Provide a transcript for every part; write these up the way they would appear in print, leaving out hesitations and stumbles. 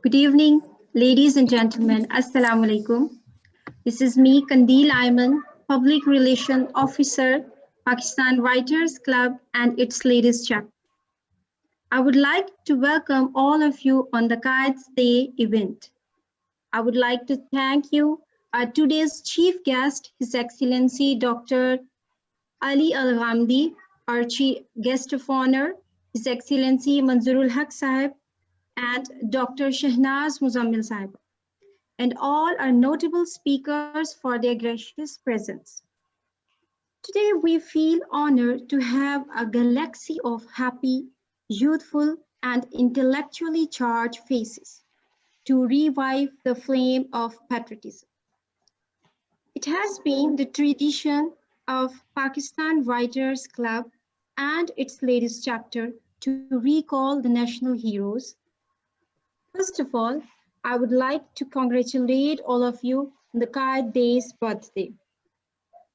Good evening, ladies and gentlemen. Assalamu alaikum. This is me, Kandil Ayman, Public Relation Officer, Pakistan Writers Club and its latest chapter. I would like to welcome all of you on the Quds Day event. I would like to thank you, our today's chief guest, His Excellency Dr. Ali Al-Ghamdi, our chief guest of honor, His Excellency Manzoorul Haq Sahib, and Dr. Shahnaz Muzammil Sahib, and all our notable speakers for their gracious presence. Today, we feel honored to have a galaxy of happy, youthful, and intellectually charged faces to revive the flame of patriotism. It has been the tradition of Pakistan Writers Club and its latest chapter to recall the national heroes. First of all, I would like to congratulate all of you on the Quds Day's birthday.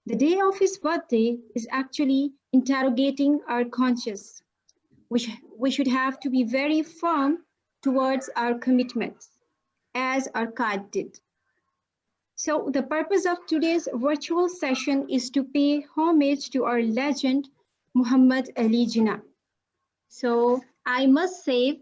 The day of his birthday is actually interrogating our conscience. We should have to be very firm towards our commitments, as our Quds did. So the purpose of today's virtual session is to pay homage to our legend, Muhammad Ali Jinnah. So I must say,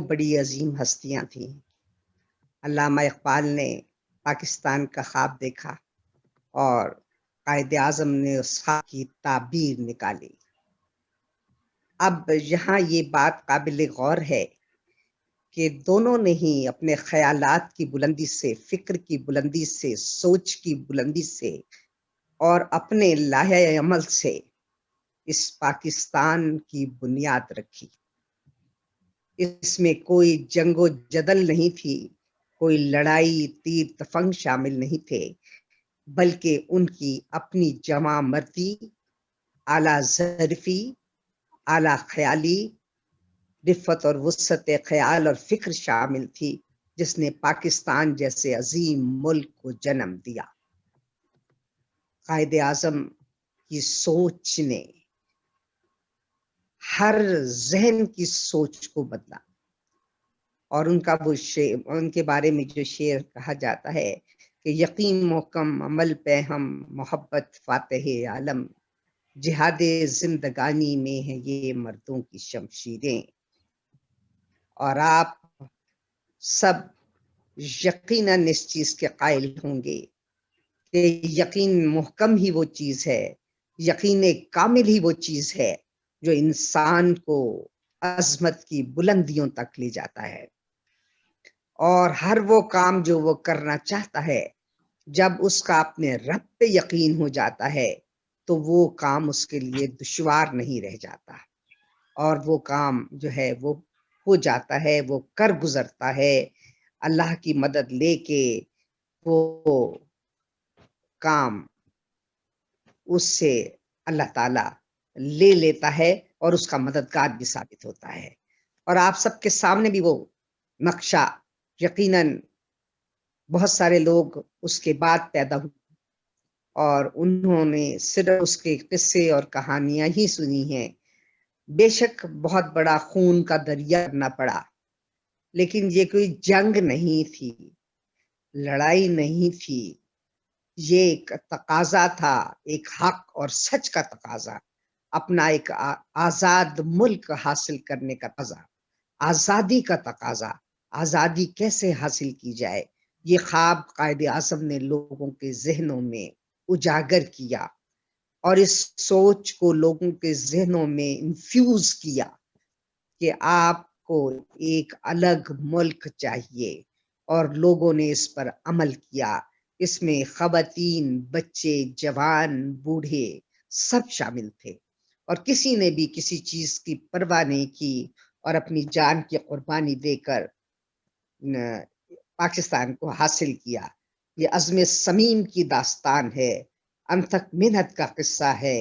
بڑی عظیم ہستیاں تھیں۔ علامہ اقبال نے پاکستان کا خواب دیکھا اور قائد اعظم نے اس خواب کی تعبیر نکالی۔ اب یہاں یہ بات قابل غور ہے کہ دونوں نے ہی اپنے خیالات کی بلندی سے، فکر کی بلندی سے، سوچ کی بلندی سے اور اپنے لاہے عمل سے اس پاکستان کی بنیاد رکھی۔ اس میں کوئی جنگ و جدل نہیں تھی، کوئی لڑائی تیر تفنگ شامل نہیں تھے، بلکہ ان کی اپنی جمع مردی، اعلیٰ ظرفی، اعلیٰ خیالی، رفت اور وسعت خیال اور فکر شامل تھی، جس نے پاکستان جیسے عظیم ملک کو جنم دیا۔ قائد اعظم کی سوچ نے ہر ذہن کی سوچ کو بدلا، اور ان کا وہ شعر، ان کے بارے میں جو شعر کہا جاتا ہے کہ یقین محکم عمل پہ ہم، محبت فاتح عالم، جہاد زندگانی میں ہے یہ مردوں کی شمشیریں۔ اور آپ سب یقیناً اس چیز کے قائل ہوں گے کہ یقین محکم ہی وہ چیز ہے، یقین کامل ہی وہ چیز ہے جو انسان کو عظمت کی بلندیوں تک لے جاتا ہے، اور ہر وہ کام جو وہ کرنا چاہتا ہے جب اس کا اپنے رب پہ یقین ہو جاتا ہے تو وہ کام اس کے لیے دشوار نہیں رہ جاتا، اور وہ کام جو ہے وہ ہو جاتا ہے، وہ کر گزرتا ہے۔ اللہ کی مدد لے کے وہ کام اس سے اللہ تعالی لے لیتا ہے اور اس کا مددگار بھی ثابت ہوتا ہے۔ اور آپ سب کے سامنے بھی وہ نقشہ یقیناً بہت سارے لوگ اس کے بعد پیدا ہوئے اور انہوں نے صرف اس کے قصے اور کہانیاں ہی سنی ہیں۔ بے شک بہت بڑا خون کا دریا نہ پڑا، لیکن یہ کوئی جنگ نہیں تھی، لڑائی نہیں تھی، یہ ایک تقاضا تھا، ایک حق اور سچ کا تقاضا، اپنا ایک آزاد ملک حاصل کرنے کا تقاضا، آزادی کا تقاضا۔ آزادی کیسے حاصل کی جائے، یہ خواب قائد اعظم نے لوگوں کے ذہنوں میں اجاگر کیا اور اس سوچ کو لوگوں کے ذہنوں میں انفیوز کیا کہ آپ کو ایک الگ ملک چاہیے، اور لوگوں نے اس پر عمل کیا۔ اس میں خواتین، بچے، جوان، بوڑھے سب شامل تھے، اور کسی نے بھی کسی چیز کی پرواہ نہیں کی اور اپنی جان کی قربانی دے کر پاکستان کو حاصل کیا۔ یہ عزم صمیم کی داستان ہے، انتھک محنت کا قصہ ہے،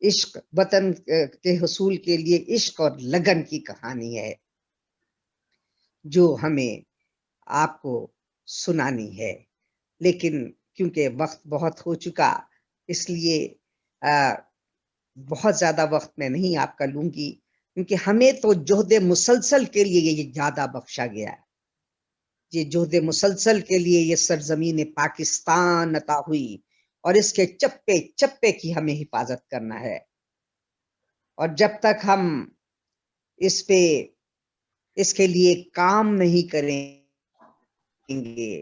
عشق، وطن کے حصول کے لیے عشق اور لگن کی کہانی ہے جو ہمیں آپ کو سنانی ہے۔ لیکن کیونکہ وقت بہت ہو چکا، اس لیے بہت زیادہ وقت میں نہیں آپ کا لوں گی، کیونکہ ہمیں تو جہد مسلسل کے لیے یہ زیادہ بخشا گیا ہے، یہ جہد مسلسل کے لیے یہ سرزمین پاکستان عطا ہوئی، اور اس کے چپے چپے کی ہمیں حفاظت کرنا ہے، اور جب تک ہم اس کے لیے کام نہیں کریں گے،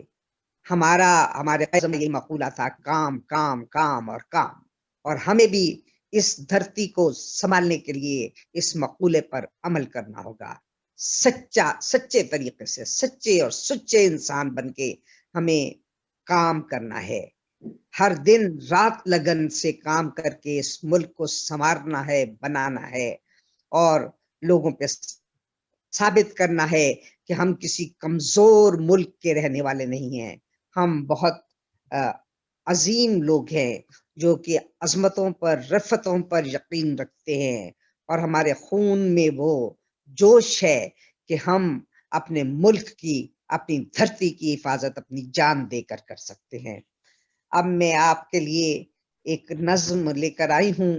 ہمارے قائد میں یہی مقولہ تھا، کام کام کام اور کام، اور ہمیں بھی اس دھرتی کو سنبھالنے کے لیے اس مقولے پر عمل کرنا ہوگا۔ سچے طریقے سے، سچے اور سچے انسان بن کے ہمیں کام کرنا ہے، ہر دن رات لگن سے کام کر کے اس ملک کو سنوارنا ہے، بنانا ہے، اور لوگوں پہ ثابت کرنا ہے کہ ہم کسی کمزور ملک کے رہنے والے نہیں ہیں، ہم بہت عظیم لوگ ہیں جو کہ عظمتوں پر، رفتوں پر یقین رکھتے ہیں، اور ہمارے خون میں وہ جوش ہے کہ ہم اپنے ملک کی، اپنی دھرتی کی حفاظت اپنی جان دے کر کر سکتے ہیں۔ اب میں آپ کے لیے ایک نظم لے کر آئی ہوں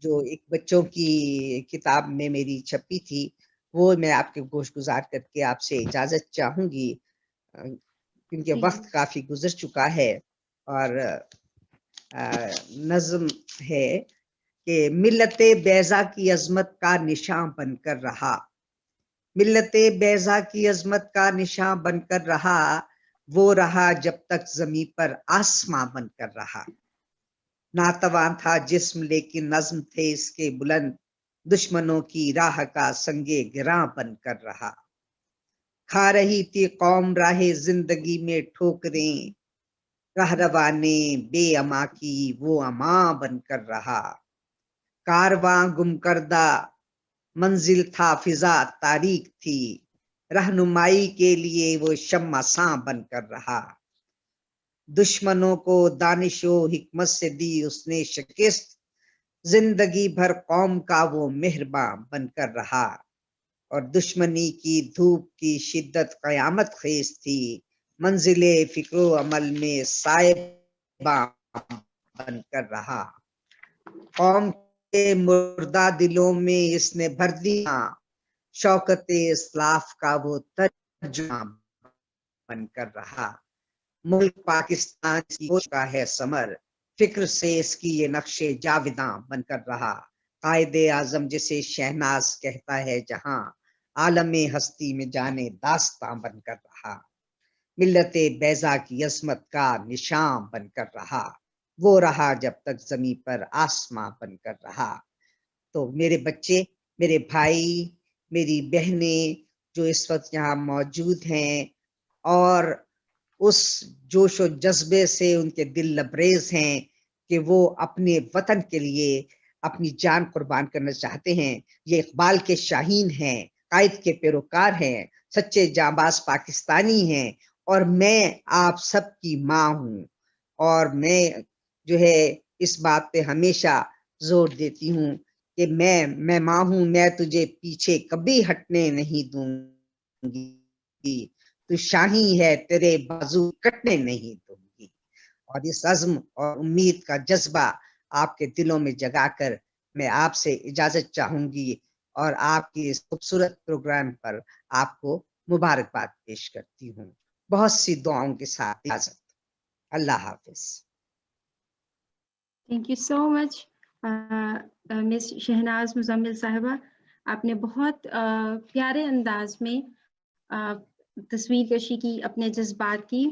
جو ایک بچوں کی کتاب میں میری چھپی تھی، وہ میں آپ کے گوش گزار کر کے آپ سے اجازت چاہوں گی، کیونکہ وقت کافی گزر چکا ہے۔ اور نظم ہے کہ ملت بیضا کی عظمت کا نشاں بن کر رہا، ملت بیضا کی عظمت کا نشاں بن کر رہا، وہ رہا جب تک زمیں پر آسماں بن کر رہا۔ ناتواں تھا جسم لیکن نظم تھے اس کے بلند، دشمنوں کی راہ کا سنگے گراں بن کر رہا۔ کھا رہی تھی قوم راہ زندگی میں ٹھوکریں، رہروانے بے اما کی وہ اماں بن کر رہا۔ کارواں گم کردہ منزل تھا فضا تاریک تھی، رہنمائی کے لیے وہ شمع ساں بن کر رہا۔ دشمنوں کو دانش و حکمت سے دی اس نے شکست، زندگی بھر قوم کا وہ مہرباں بن کر رہا۔ اور دشمنی کی دھوپ کی شدت قیامت خیز تھی، منزل فکر و عمل میں صاحباں بن کر رہا۔ قوم کے مردہ دلوں میں اس نے بھر دیا، شوکت اسلاف کا وہ ترجمہ بن کر رہا۔ ملک پاکستان کی ہوش کا ہے ثمر، فکر سے اس کی یہ نقش جاوداں بن کر رہا۔ قائد اعظم جسے شہناز کہتا ہے جہاں، عالم ہستی میں جانے داستاں بن کر رہا۔ ملت بیضا کی عظمت کا نشان بن کر رہا، وہ رہا جب تک زمیں پر آسماں بن کر رہا۔ تو میرے بچے، میرے بھائی، میری بہنیں جو اس وقت یہاں موجود ہیں اور اس جوش و جذبے سے ان کے دل لبریز ہیں کہ وہ اپنے وطن کے لیے اپنی جان قربان کرنا چاہتے ہیں، یہ اقبال کے شاہین ہیں، قائد کے پیروکار ہیں، سچے جانباز پاکستانی ہیں، اور میں آپ سب کی ماں ہوں۔ اور میں جو ہے اس بات پہ ہمیشہ زور دیتی ہوں کہ میں ماں ہوں، میں تجھے پیچھے کبھی ہٹنے نہیں دوں گی، تو شاہی ہے تیرے بازو کٹنے نہیں دوں گی۔ اور اس عزم اور امید کا جذبہ آپ کے دلوں میں جگا کر میں آپ سے اجازت چاہوں گی اور آپ کی اس خوبصورت پروگرام پر آپ کو مبارکباد پیش کرتی ہوں۔ بہت سی دعاؤں کے ساتھ اجازت۔ اللہ حافظ۔ تھینک یو سو مچ مس شہناز مزمل صاحبہ، آپ نے بہت پیارے انداز میں تصویر کشی کی اپنے جذبات کی۔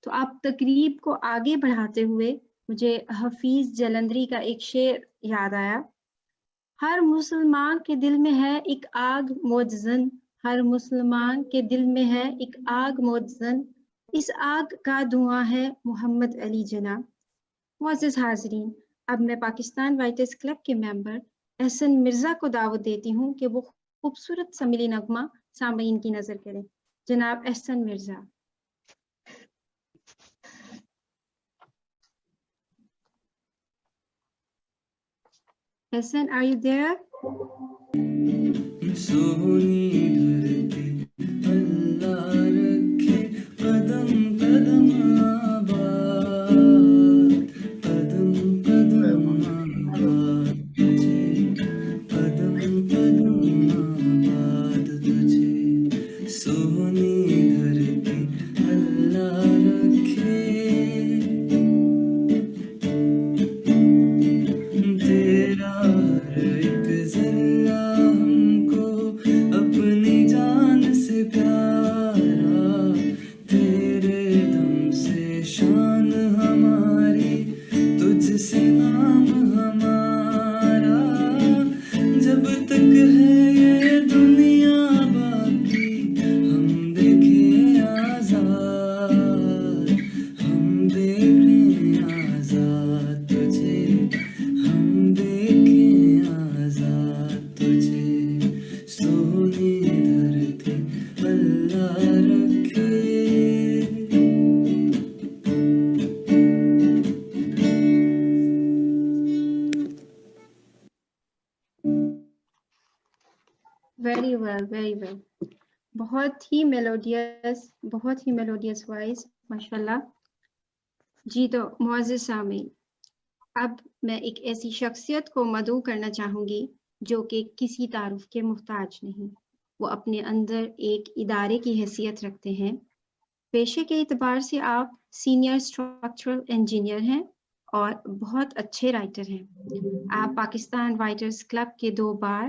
تو آپ تقریب کو آگے بڑھاتے ہوئے مجھے حفیظ جلندری کا ایک شعر یاد آیا۔ ہر مسلمان کے دل میں ہے ایک آگ موجزن، ہر مسلمان کے دل میں ہے ایک آگ موجزن، اس آگ کا دھواں ہے محمد علی جناح۔ معزز حاضرین، اب میں پاکستان رائٹرز کلب کے ممبر احسن مرزا کو دعوت دیتی ہوں کہ وہ خوبصورت سملی نغمہ سامعین کی نظر کریں۔ جناب احسن مرزا۔ احسن، are you there? سونی دھرتی اللہ رکھے قدم قدم آباد، قدم قدم آباد تجھے، قدم قدم آباد تجھے، سونی دھرتی اللہ رکھے تیرا ہر ایک ذرہ ہم کو اپنی جان سے پیارا، تیرے دم سے شان ہماری، تجھ سے نام ہمارا، جب تک ہے یہ دنیا باقی ہم دیکھیں آزاد، ہم دیکھیں آزاد تجھے، ہم دیکھیں آزاد تجھے، سونی دھرتی اللہ رکھے۔ ویری ویل، ویری ویل، بہت ہی میلوڈیس وائس، ماشاء اللہ۔ جی تو معزز سامعین، اب میں ایک ایسی شخصیت کو مدعو کرنا چاہوں گی جو کہ کسی تعارف کے محتاج نہیں، وہ اپنے اندر ایک ادارے کی حیثیت رکھتے ہیں۔ پیشے کے اعتبار سے آپ سینئر اسٹرکچرل انجینئر ہیں اور بہت اچھے رائٹر ہیں۔ آپ پاکستان رائٹرز کلب کے 2 بار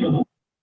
you.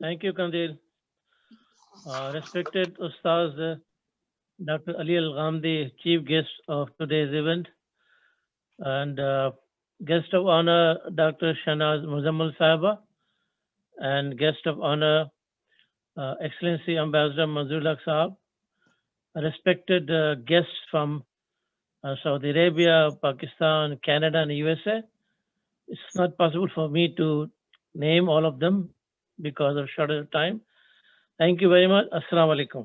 Thank you, Kandil. Respected Ustaz Dr. Ali Al-Ghamdi, chief guest of today's event, and guest of honor Dr. Shanaz Muzammal Sahaba, and guest of honor Excellency Ambassador Manzoor Sahab, respected guests from Saudi Arabia, Pakistan, Canada, and USA. It's not possible for me to name all of them because of shortage of time. Thank you very much. Assalamu alaikum.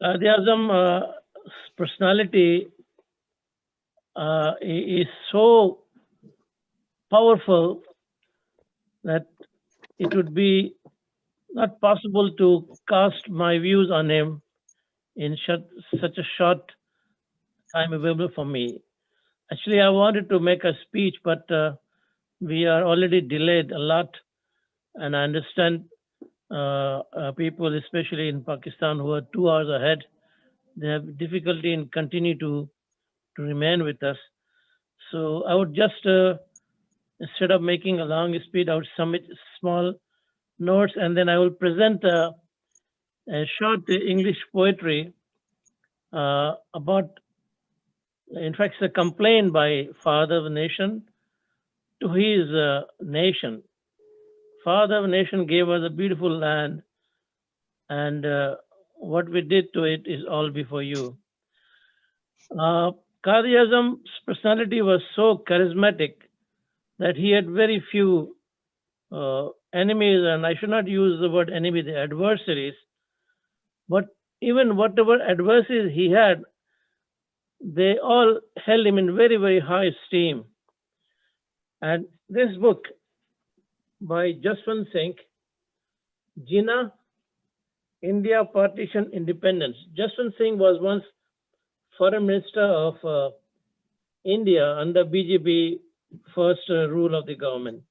Quaid-e-Azam personality is so powerful that it would be not possible to cast my views on him in such a short time available for me. Actually, I wanted to make a speech, but we are already delayed a lot, and I understand people, especially in Pakistan, who are 2 hours ahead, they have difficulty in continue to remain with us. So I would just, instead of making a long speech, I would submit small notes, and then I will present a short English poetry about, in fact, it's a complaint by Father of the Nation to his nation. Father of the Nation gave us a beautiful land, and what we did to it is all before you. Quaid-e-Azam's personality was so charismatic that he had very few enemies, and I should not use the word enemy, the adversaries, but even whatever adversaries he had, they all held him in very, very high esteem. And this book by Jaswant Singh, Jinnah, India Partition Independence. Jaswant Singh was once Foreign Minister of India under BJP first rule of the government.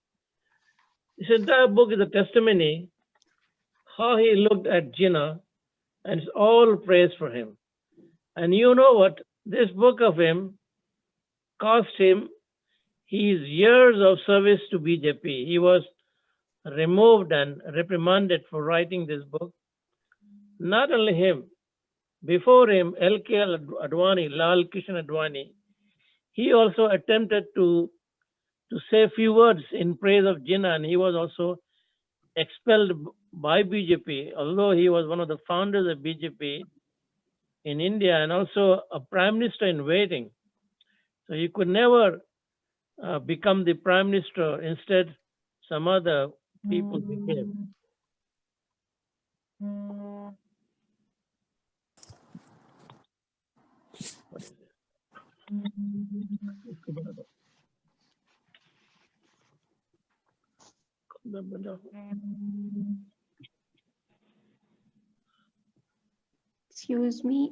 This entire book is a testimony how he looked at Jinnah, and it's all praise for him. And you know what? This book of him cost him his years of service to BJP. He was removed and reprimanded for writing this book. Not only him, before him, L.K. Advani, Lal Kishan Advani, he also attempted to say a few words in praise of Jinnah, and he was also expelled by BJP, although he was one of the founders of BJP in India and also a prime minister in waiting. So he could never become the prime minister. Instead, some other people became. What is it? Excuse me.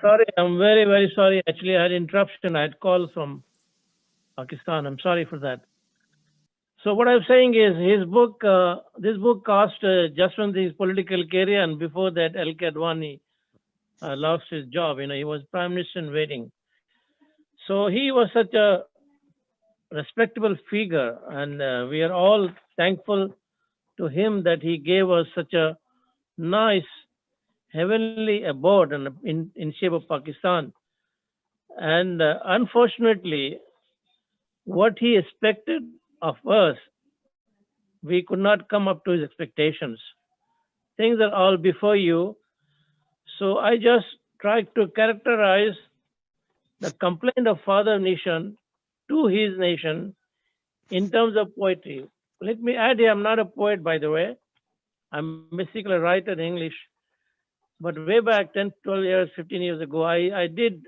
Sorry, I'm very, very sorry. Actually, I had interruption. I had calls from Pakistan. I'm sorry for that. So what I'm saying is his book, this book cost Jaswant his political career, and before that, L.K. Advani lost his job. He was prime minister in waiting. So he was such a respectable figure, and we are all thankful to him that he gave us such a nice heavenly abode in shape of Pakistan. And unfortunately, what he expected of us, we could not come up to his expectations. Things are all before you. So I just tried to characterize the complaint of Father Nation to his nation in terms of poetry. let me add here, I'm not a poet, by the way. I'm basically a writer in English. But way back 10, 12 years, 15 years ago, I did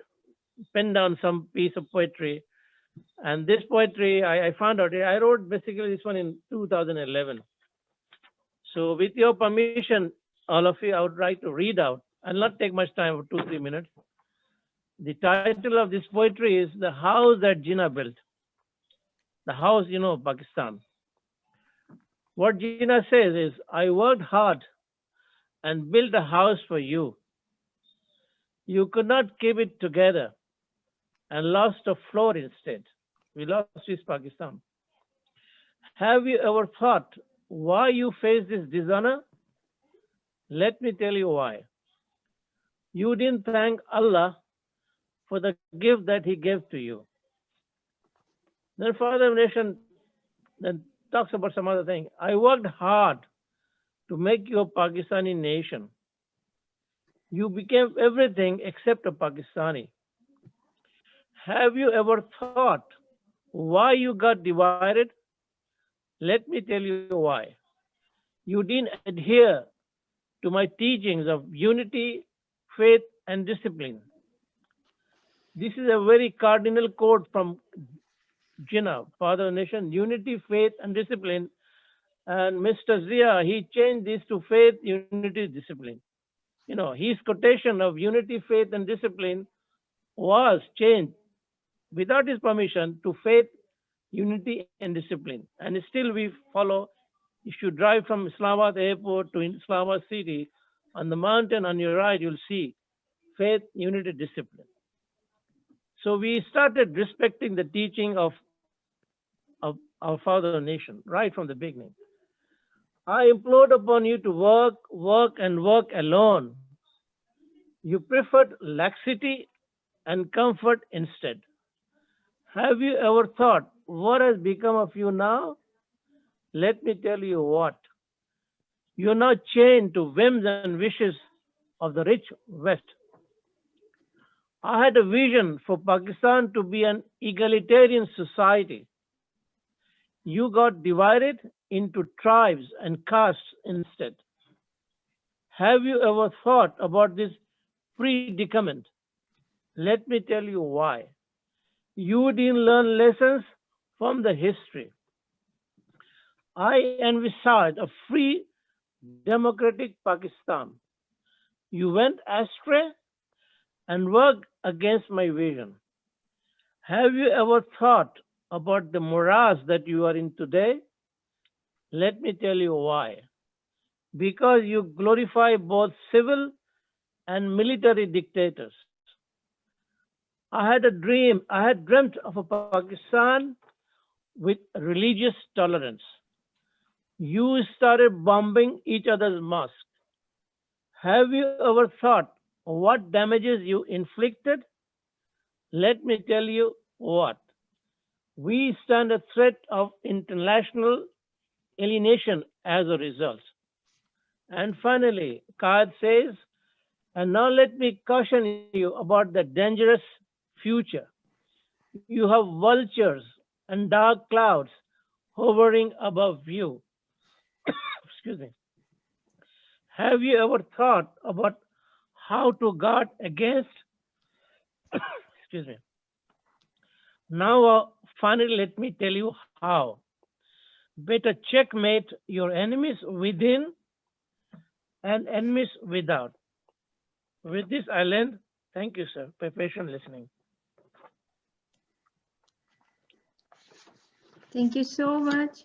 pen down some piece of poetry. And this poetry, I found out, I wrote basically this one in 2011. So with your permission, all of you, I would like to read out. I'll not take much time, 2-3 minutes. The title of this poetry is The House That Jinnah Built. The house, Pakistan. What Jinnah says is, I worked hard and built a house for you. You could not keep it together and lost a floor instead. We lost East Pakistan. Have you ever thought why you face this dishonor? Let me tell you why. You didn't thank Allah for the gift that He gave to you. Then Father Nation then talks about some other thing. I worked hard to make you a Pakistani nation. You became everything except a Pakistani. Have you ever thought why you got divided? Let me tell you why. You didn't adhere to my teachings of unity, faith, and discipline. This is a very cardinal quote from Jinnah, Father of the Nation, unity, faith, and discipline. And Mr. Zia, he changed this to faith, unity, discipline. His quotation of unity, faith, and discipline was changed without his permission to faith, unity, and discipline. And still we follow. If you drive from Islamabad airport to Islamabad city, on the mountain on your right, you'll see faith, unity, discipline. So we started respecting the teaching of our Father of the Nation right from the beginning. I implored upon you to work, and work alone. You preferred laxity and comfort instead. Have you ever thought what has become of you now? Let me tell you what. You're now chained to whims and wishes of the rich West. I had a vision for Pakistan to be an egalitarian society. You got divided into tribes and castes instead. Have you ever thought about this predicament? Let me tell you why. You didn't learn lessons from the history. I envisaged a free, democratic Pakistan. You went astray and worked against my vision. Have you ever thought about the morass that you are in today? Let me tell you why. Because you glorify both civil and military dictators. I had dreamt of a Pakistan with religious tolerance. You started bombing each other's mosques. Have you ever thought what damages you inflicted? Let me tell you what. We stand a threat of international alienation as a result. And finally, Qaid says, and now let me caution you about the dangerous future. You have vultures and dark clouds hovering above you. Excuse me. Have you ever thought about how to guard against? Excuse me. Now, finally, let me tell you how. Better checkmate your enemies within and enemies without. With this, I'll end. Thank you, sir, for patient listening. Thank you so much,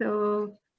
So,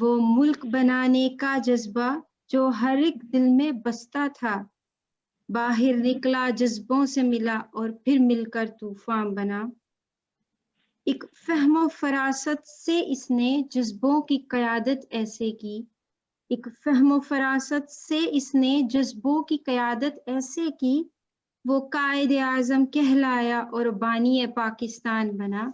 وہ ملک بنانے کا جذبہ جو ہر ایک دل میں بستا تھا، باہر نکلا جذبوں سے ملا اور پھر مل کر طوفان بنا۔ ایک فہم و فراست سے اس نے جذبوں کی قیادت ایسے کی، ایک فہم و فراست سے اس نے جذبوں کی قیادت ایسے کی، وہ قائد اعظم کہلایا اور بانی پاکستان بنا۔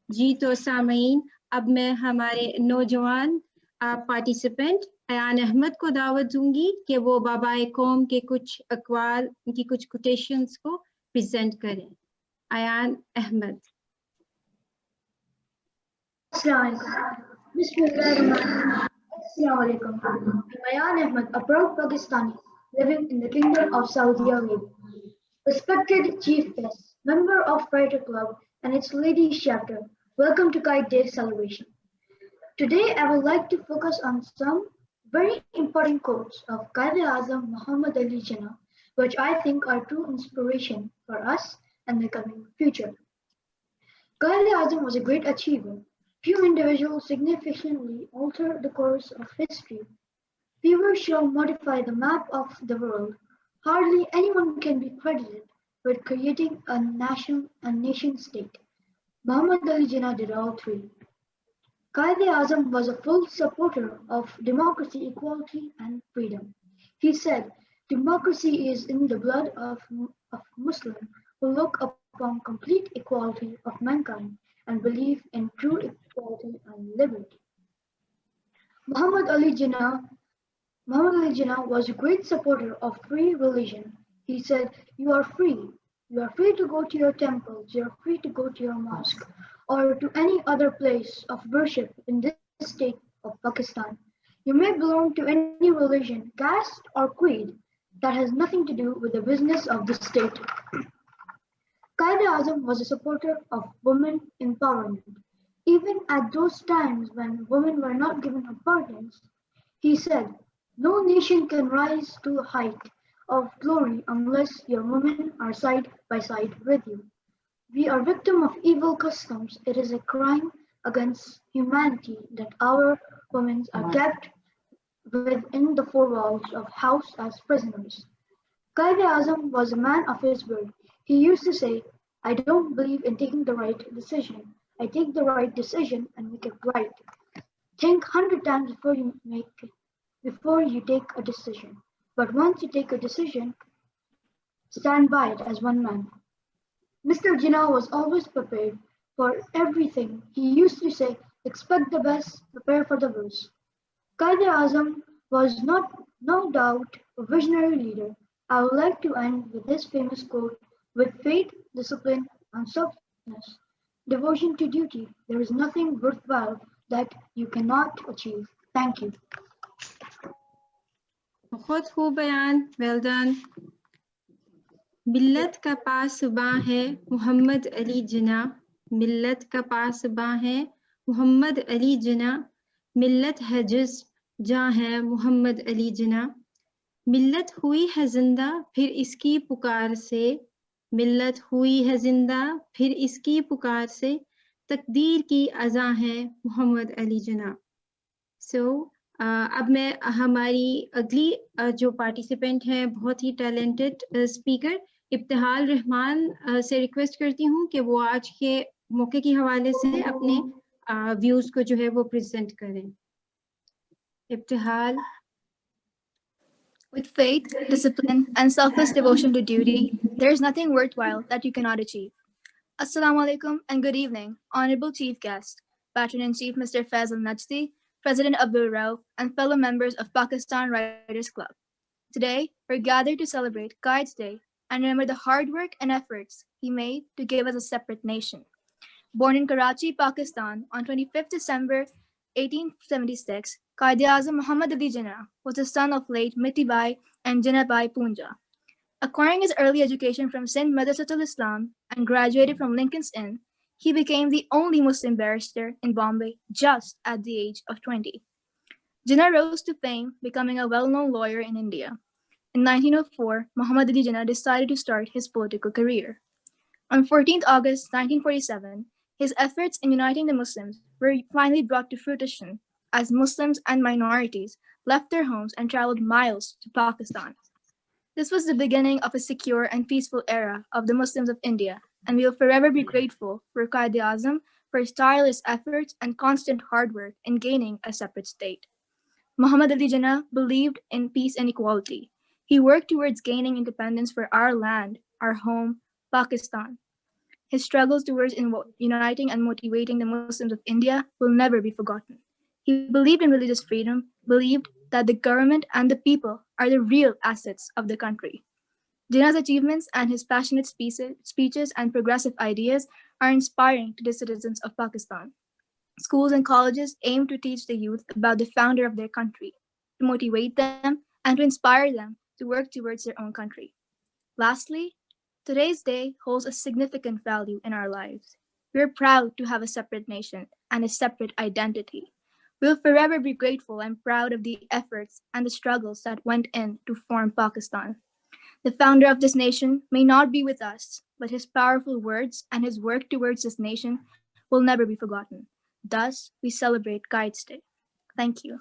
جی تو سامعین، اب میں ہمارے نوجوان پارٹیسپینٹ ایان احمد کو دعوت دوں گی کہ وہ بابا قوم کے کچھ اقوال، ان کی کچھ کوٹیشنز کو پریزنٹ کریں۔ ایان احمد۔ السلام علیکم۔ بسم اللہ الرحمن الرحیم۔ السلام علیکم۔ I'm Ayan Ahmed, a proud Pakistani living in the Kingdom of Saudi Arabia. Respected Chief Guest, member of Writer Club and its ladies chapter, welcome to Kite Day celebration. Today I would like to focus on some very important quotes of Quaid-e-Azam Muhammad Ali Jinnah, which I think are true inspiration for us and the coming future. Quaid-e-Azam was a great achiever. Few individuals significantly altered the course of history. Fewer shall modify the map of the world. Hardly anyone can be credited with creating a nation state. Muhammad Ali Jinnah did all three. Quaid-e-Azam was a full supporter of democracy, equality, and freedom. He said, "Democracy is in the blood of Muslims who look upon complete equality of mankind and believe in true equality and liberty." Muhammad Ali Jinnah was a great supporter of free religion. He said, "You are free. You are free to go to your temples. You are free to go to your mosque or to any other place of worship in this state of Pakistan. You may belong to any religion, caste, or creed. That has nothing to do with the business of the state." Quaid-e-Azam was a supporter of women empowerment. Even at those times when women were not given importance, he said, "No nation can rise to a height of glory unless your women are side by side with you. We are victims of evil customs. It is a crime against humanity that our women are kept within the four walls of house as prisoners." Quaid-e-Azam was a man of his word. He used to say, "I don't believe in taking the right decision. I take the right decision and make it right. Think 100 times before you take a decision. But once you take a decision, stand by it as one man." Mr. Jinnah was always prepared for everything. He used to say, "Expect the best, prepare for the worst." Quaid-e-Azam was no doubt a visionary leader. I would like to end with this famous quote, "With faith, discipline, and selflessness, devotion to duty, there is nothing worthwhile that you cannot achieve." Thank you. بہت خوب بیان، well done. ملت کا پاسباں ہے محمد علی جناح، ملت کا پاسباں ہے محمد علی جناح، ملت ہے جسم جاں ہے محمد علی جناح، ملت ہوئی ہے زندہ پھر اس کی پکار سے، ملت ہوئی ہے زندہ پھر اس کی پکار سے، تقدیر کی اذاں ہے محمد علی جناح۔ اب میں ہماری اگلی جو پارٹیسپینٹ ہیں، بہت ہی ٹیلنٹڈ اسپیکر ابتہال رحمان سے ریکویسٹ کرتی ہوں کہ وہ آج کے موقع کے حوالے سے اپنے ویوز کو جو ہے وہ پریزنٹ کریں۔ ابتہال۔ With faith, discipline, and selfless devotion to duty, there is nothing worthwhile that you cannot achieve. Assalamu alaikum and good evening, Honorable Chief Guest, Patron-in-Chief Mr. Faisal Najdi, President Abdul Rauf, and fellow members of Pakistan Writers Club. Today, we're gathered to celebrate Quaid's Day and remember the hard work and efforts he made to give us a separate nation. Born in Karachi, Pakistan on 25th December 1876, Quaid-e-Azam Muhammad Ali Jinnah was the son of late Miti Bai and Jinnah Bai Punja. Acquiring his early education from Sindh Madrasatul Islam and graduated from Lincoln's Inn, he became the only Muslim barrister in Bombay just at the age of 20. Jinnah rose to fame, becoming a well-known lawyer in India. In 1904, Muhammad Ali Jinnah decided to start his political career. On 14th August 1947, his efforts in uniting the Muslims were finally brought to fruition as Muslims and minorities left their homes and traveled miles to Pakistan. This was the beginning of a secure and peaceful era of the Muslims of India, and we will forever be grateful for Quaid-e-Azam for his tireless efforts and constant hard work in gaining a separate state. Muhammad Ali Jinnah believed in peace and equality. He worked towards gaining independence for our land, our home, Pakistan. His struggles towards uniting and motivating the Muslims of India will never be forgotten. He believed in religious freedom, believed that the government and the people are the real assets of the country. Jinnah's achievements and his passionate speeches and progressive ideas are inspiring to the citizens of Pakistan. Schools and colleges aim to teach the youth about the founder of their country, to motivate them, and to inspire them to work towards their own country. Lastly, today's day holds a significant value in our lives. We are proud to have a separate nation and a separate identity. We will forever be grateful and proud of the efforts and the struggles that went in to form Pakistan. The founder of this nation may not be with us, but his powerful words and his work towards this nation will never be forgotten. Thus, we celebrate Quaid's Day. Thank you.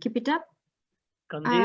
Keep it up. Kandil,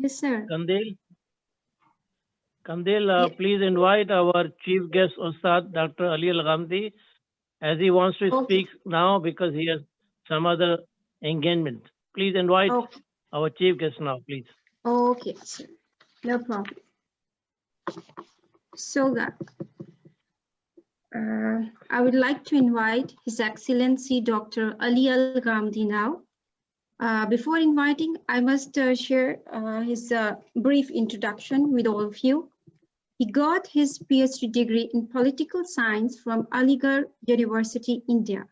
Yes, sir. Kandil, please invite our chief guest, Ustad Dr. Ali Al-Ghamdi, as he wants to speak now because he has some other engagement. Please invite our chief guest now, please. Okay, sir. No problem. So, I would like to invite His Excellency Dr. Ali Al-Ghamdi now. Before inviting, I must share his brief introduction with all of you. He got his PhD degree in political science from Aligarh University, India.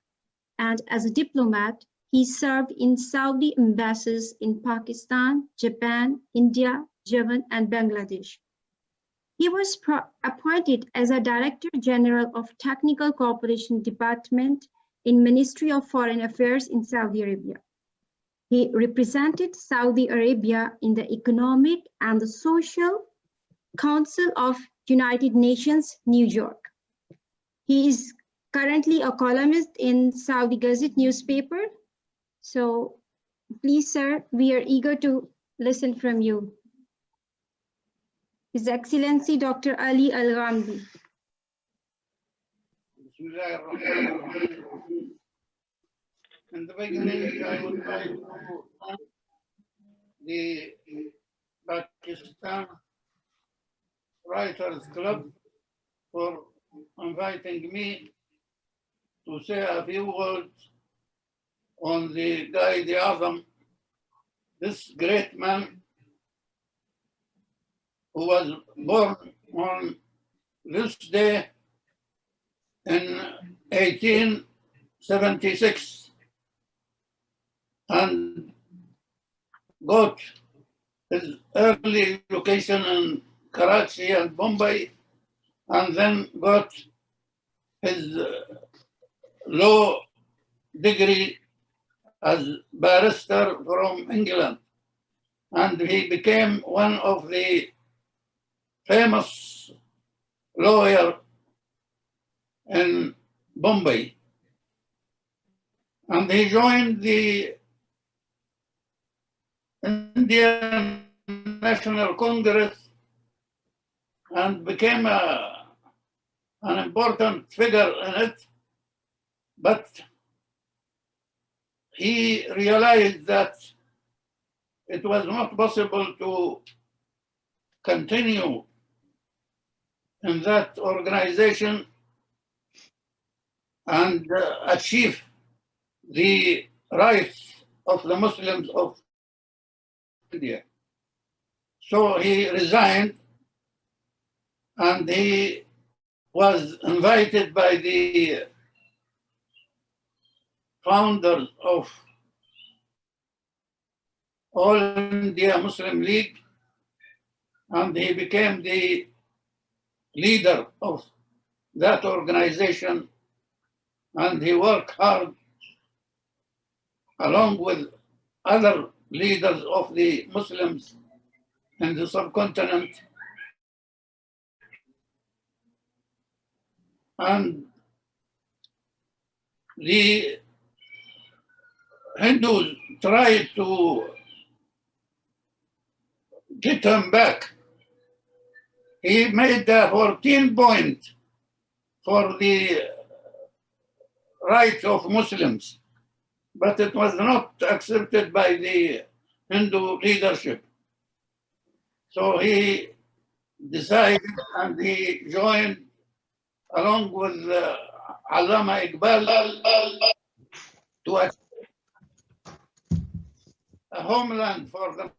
And as a diplomat, he served in Saudi embassies in Pakistan, Japan, India, Yemen, and Bangladesh. He was appointed as a Director General of Technical Cooperation Department in Ministry of Foreign Affairs in Saudi Arabia. He represented Saudi Arabia in the Economic and the Social Council of United Nations, New York. He is currently a columnist in Saudi Gazette newspaper. So please, sir, we are eager to listen from you. His Excellency Dr. Ali Al-Ghamdi. In the beginning, I would like to thank the Pakistan Writers Club for inviting me to say a few words on the Quaid-e-Azam, this great man who was born on this day in 1876 and got his early education in Karachi and Bombay, and then got his law degree as barrister from England. And he became one of the famous lawyers in Bombay. And he joined the Indian National Congress and became an important figure in it. But he realized that it was not possible to continue in that organization and achieve the rights of the Muslims of India. So he resigned, and he was invited by the founders of All India Muslim League, and he became the leader of that organization, and he worked hard along with other leaders of the Muslims in the subcontinent and the Hindus tried to get him back. He made a 14-point for the rights of Muslims, but it was not accepted by the Hindu leadership. So he decided and he joined along with Allama Iqbal to a homeland for the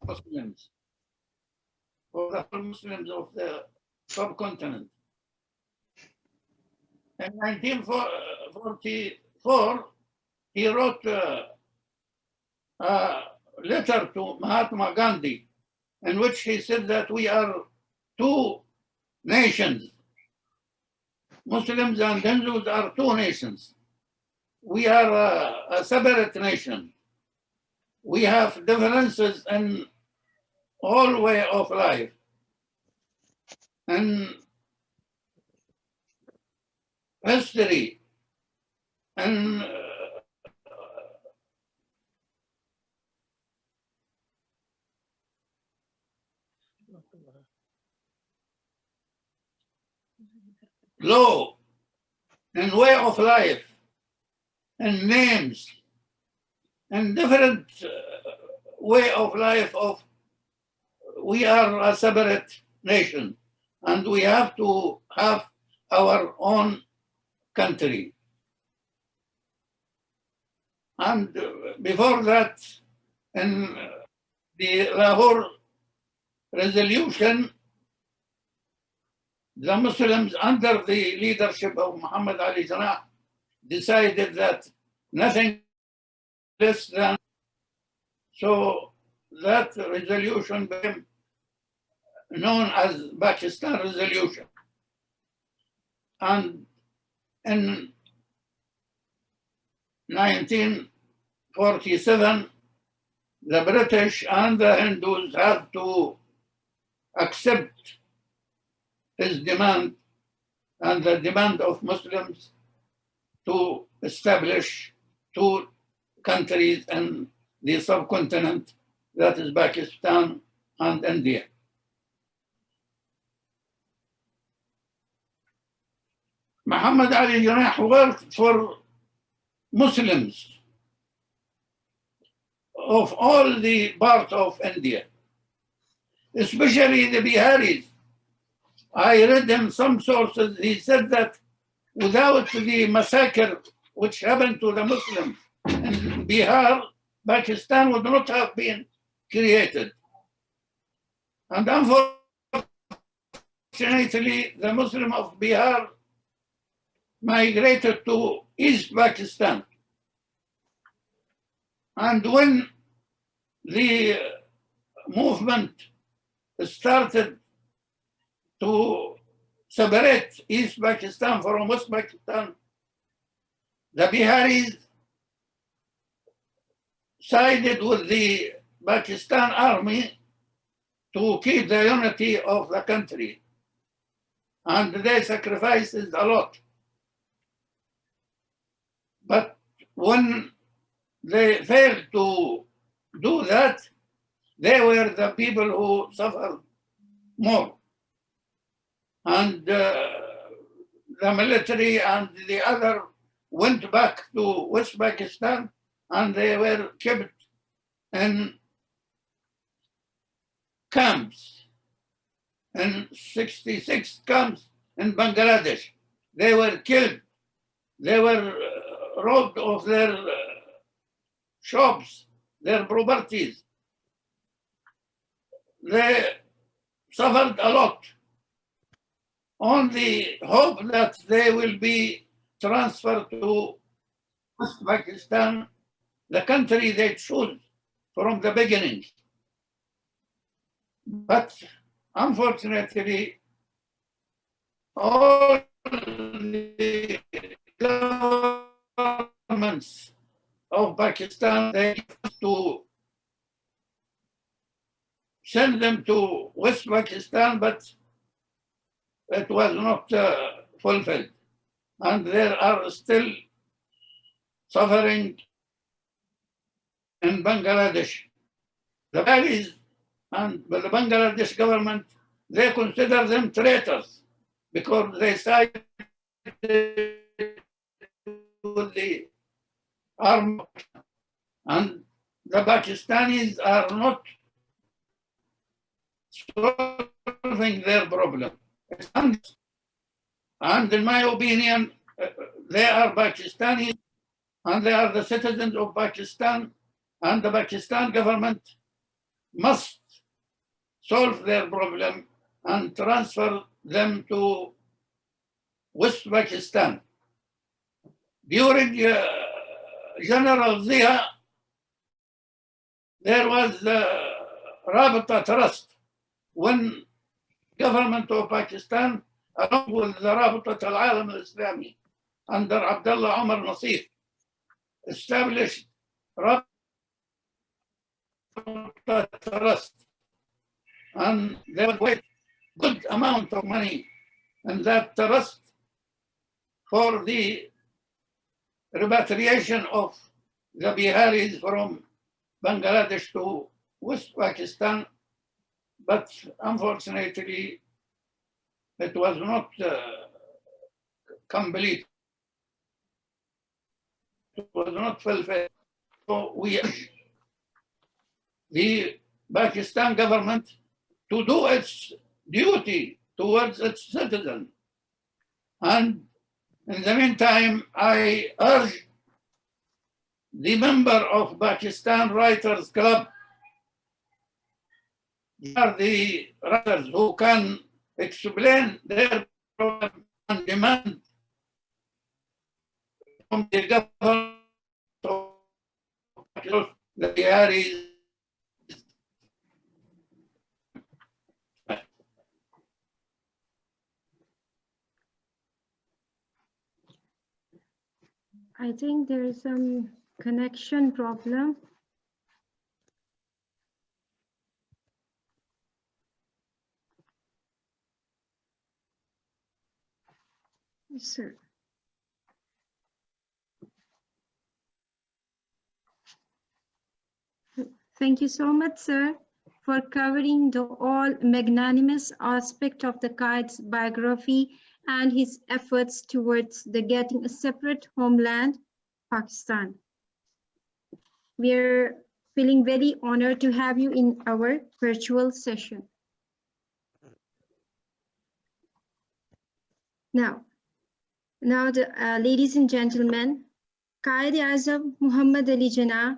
Muslims, for the Muslims of the subcontinent. In 1944, he wrote a letter to Mahatma Gandhi in which he said that we are two nations. Muslims and Hindus are two nations. We are a separate nation. We have differences in all way of life. And history and law and way of life and names and different way of life of we are a separate nation and we have to have our own country. And before that, in the Lahore resolution, the Muslims under the leadership of Muhammad Ali Jinnah decided that nothing less than, so that resolution became known as Pakistan Resolution. And in 1947, the British and the Hindus had to accept his demand and the demand of Muslims to establish two countries in the subcontinent, that is Pakistan and India. Muhammad Ali Jinnah worked for Muslims of all the parts of India, especially the Biharis. I read in some sources, he said that without the massacre which happened to the Muslims in Bihar, Pakistan would not have been created. And unfortunately, the Muslim of Bihar migrated to East Pakistan. And when the movement started to separate East Pakistan from West Pakistan, the Biharis sided with the Pakistan army to keep the unity of the country. And they sacrificed a lot. But when they failed to do that, they were the people who suffered more. And the military and the other went back to West Pakistan and they were kept in camps, in 66 camps in Bangladesh. They were killed. They were robbed of their shops, their properties. They suffered a lot on the hope that they will be transferred to West Pakistan, the country they chose from the beginning. But unfortunately, all the governments of Pakistan, they have to send them to West Pakistan, but it was not fulfilled. And there are still suffering in Bangladesh. The Balis and the Bangladesh government, they consider them traitors because they sided with the army. And the Pakistanis are not solving their problem. And in my opinion, they are Pakistanis and they are the citizens of Pakistan, and the Pakistan government must solve their problem and transfer them to West Pakistan. During General Zia, there was the Rabita Trust, when government of Pakistan, along with the Rabita al-Alam al-Islami, under Abdullah Omar Nasir, established Rabita Trust. And they would put good amount of money in that trust for the repatriation of the Biharis from Bangladesh to West Pakistan, but unfortunately it was not complete. It was not fulfilled. So we urge the Pakistan government to do its duty towards its citizens. And in the meantime, I urge the member of Pakistan Writers Club, they are the writers who can explain their problem and demand from the government of the Biharis. I think there is some connection problem. Yes, sir. Thank you so much, sir, for covering the all magnanimous aspect of the Qaid's biography and his efforts towards the getting a separate homeland, Pakistan. We are feeling very honored to have you in our virtual session. Now, ladies and gentlemen, Qaid-e-Azam Muhammad Ali Jinnah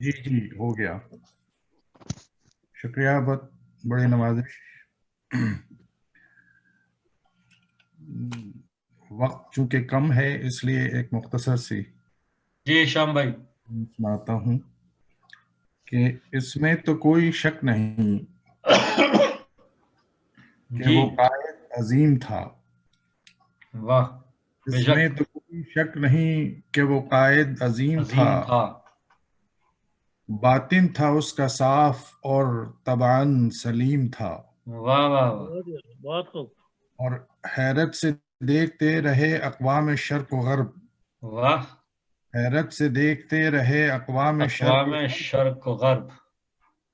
جی جی ہو گیا. شکریہ, بہت بڑی نوازش. وقت چونکہ کم ہے اس لیے ایک مختصر سی جی شام بھائی سناتا ہوں کہ اس میں تو کوئی شک نہیں کہ جی وہ قائد عظیم تھا. واہ بے اس شک میں تو کوئی شک نہیں کہ وہ قائد عظیم عظیم تھا. باطن تھا اس کا صاف اور طبعاً سلیم تھا. واہ واہ واہ بہت خوب. اور حیرت سے دیکھتے رہے اقوام شرق و غرب. واہ حیرت سے دیکھتے رہے اقوام شرق و غرب.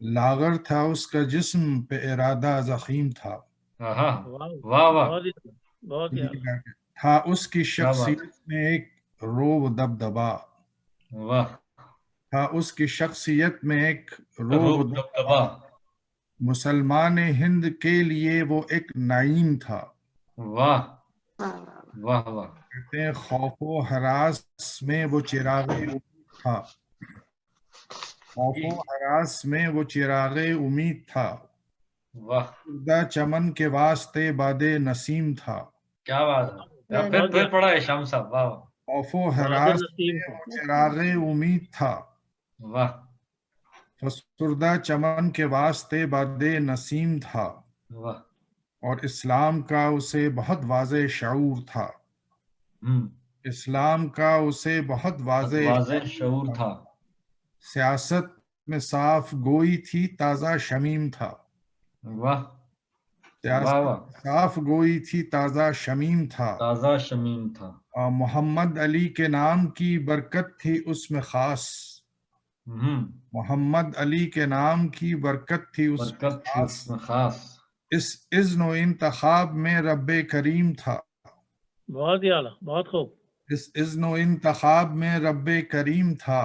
لاغر تھا اس کا جسم پہ ارادہ ضخیم تھا. واہ واہ بہت ہی اعلیٰ. تھا اس کی کیا بات. شخصیت میں ایک روب دبدبا. واہ تھا اس کی شخصیت میں ایک روب روب دبدبا. مسلمان ہند کے لیے وہ ایک نعیم تھا. واہ واہ واہ. کہتے ہیں خوف و ہراس میں وہ چراغ امید تھا. خوف و ہراس میں وہ چراغ امید تھا. واہ خدا چمن کے واسطے باد نسیم تھا. کیا بات ہے. پھر پڑھا ہے شام صاحب. واہ واہ. خوف و ہراس میں وہ چراغ امید تھا. واہ فسردہ چمن کے واسطے باد نسیم تھا. واہ. اور اسلام کا اسے بہت واضح شعور تھا. اسلام کا اسے بہت واضح شعور تھا. سیاست میں صاف گوئی تھی تازہ شمیم تھا. واہ سیاست صاف گوئی تھی تازہ شمیم تھا. تازہ شمیم تھا. محمد علی کے نام کی برکت تھی اس میں خاص. محمد علی کے نام کی برکت تھی اس میں خاص. اس اذن و انتخاب میں رب کریم تھا. بہت ہی اعلیٰ. بہت خوب. اس اذن و انتخاب میں رب کریم تھا.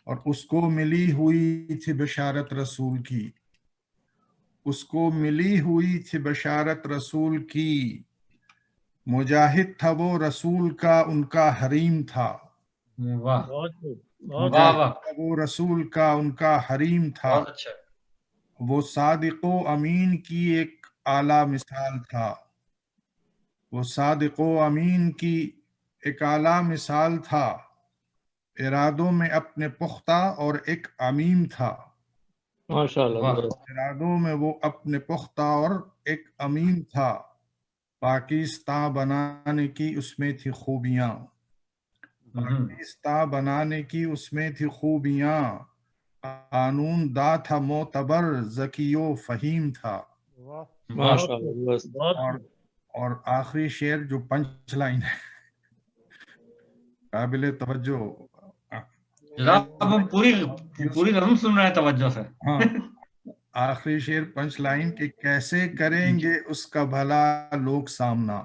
اور اس کو ملی ہوئی تھی بشارت رسول کی. اس کو ملی ہوئی تھی بشارت رسول کی. مجاہد تھا وہ رسول کا ان کا حریم تھا. واہ بہت خوب. مجاہد تھا وہ رسول کا ان کا حریم تھا. بہت اچھا. وہ صادق و امین کی ایک اعلیٰ مثال تھا. وہ صادق و امین کی ایک اعلیٰ مثال تھا. ارادوں میں اپنے پختہ اور ایک امین تھا. ماشاءاللہ. ارادوں میں وہ اپنے پختہ اور ایک امین تھا. پاکستان بنانے کی اس میں تھی خوبیاں. پاکستان بنانے کی اس میں تھی خوبیاں. قانون دا تھا معتبر ذکی و فہیم تھا. اور آخری شعر جو پنچ لائن ہے قابل توجہ. ہم پوری نظم سن رہے ہیں توجہ سے. ہاں آخری شعر پنچ لائن کہ کیسے کریں گے اس کا بھلا لوگ سامنا.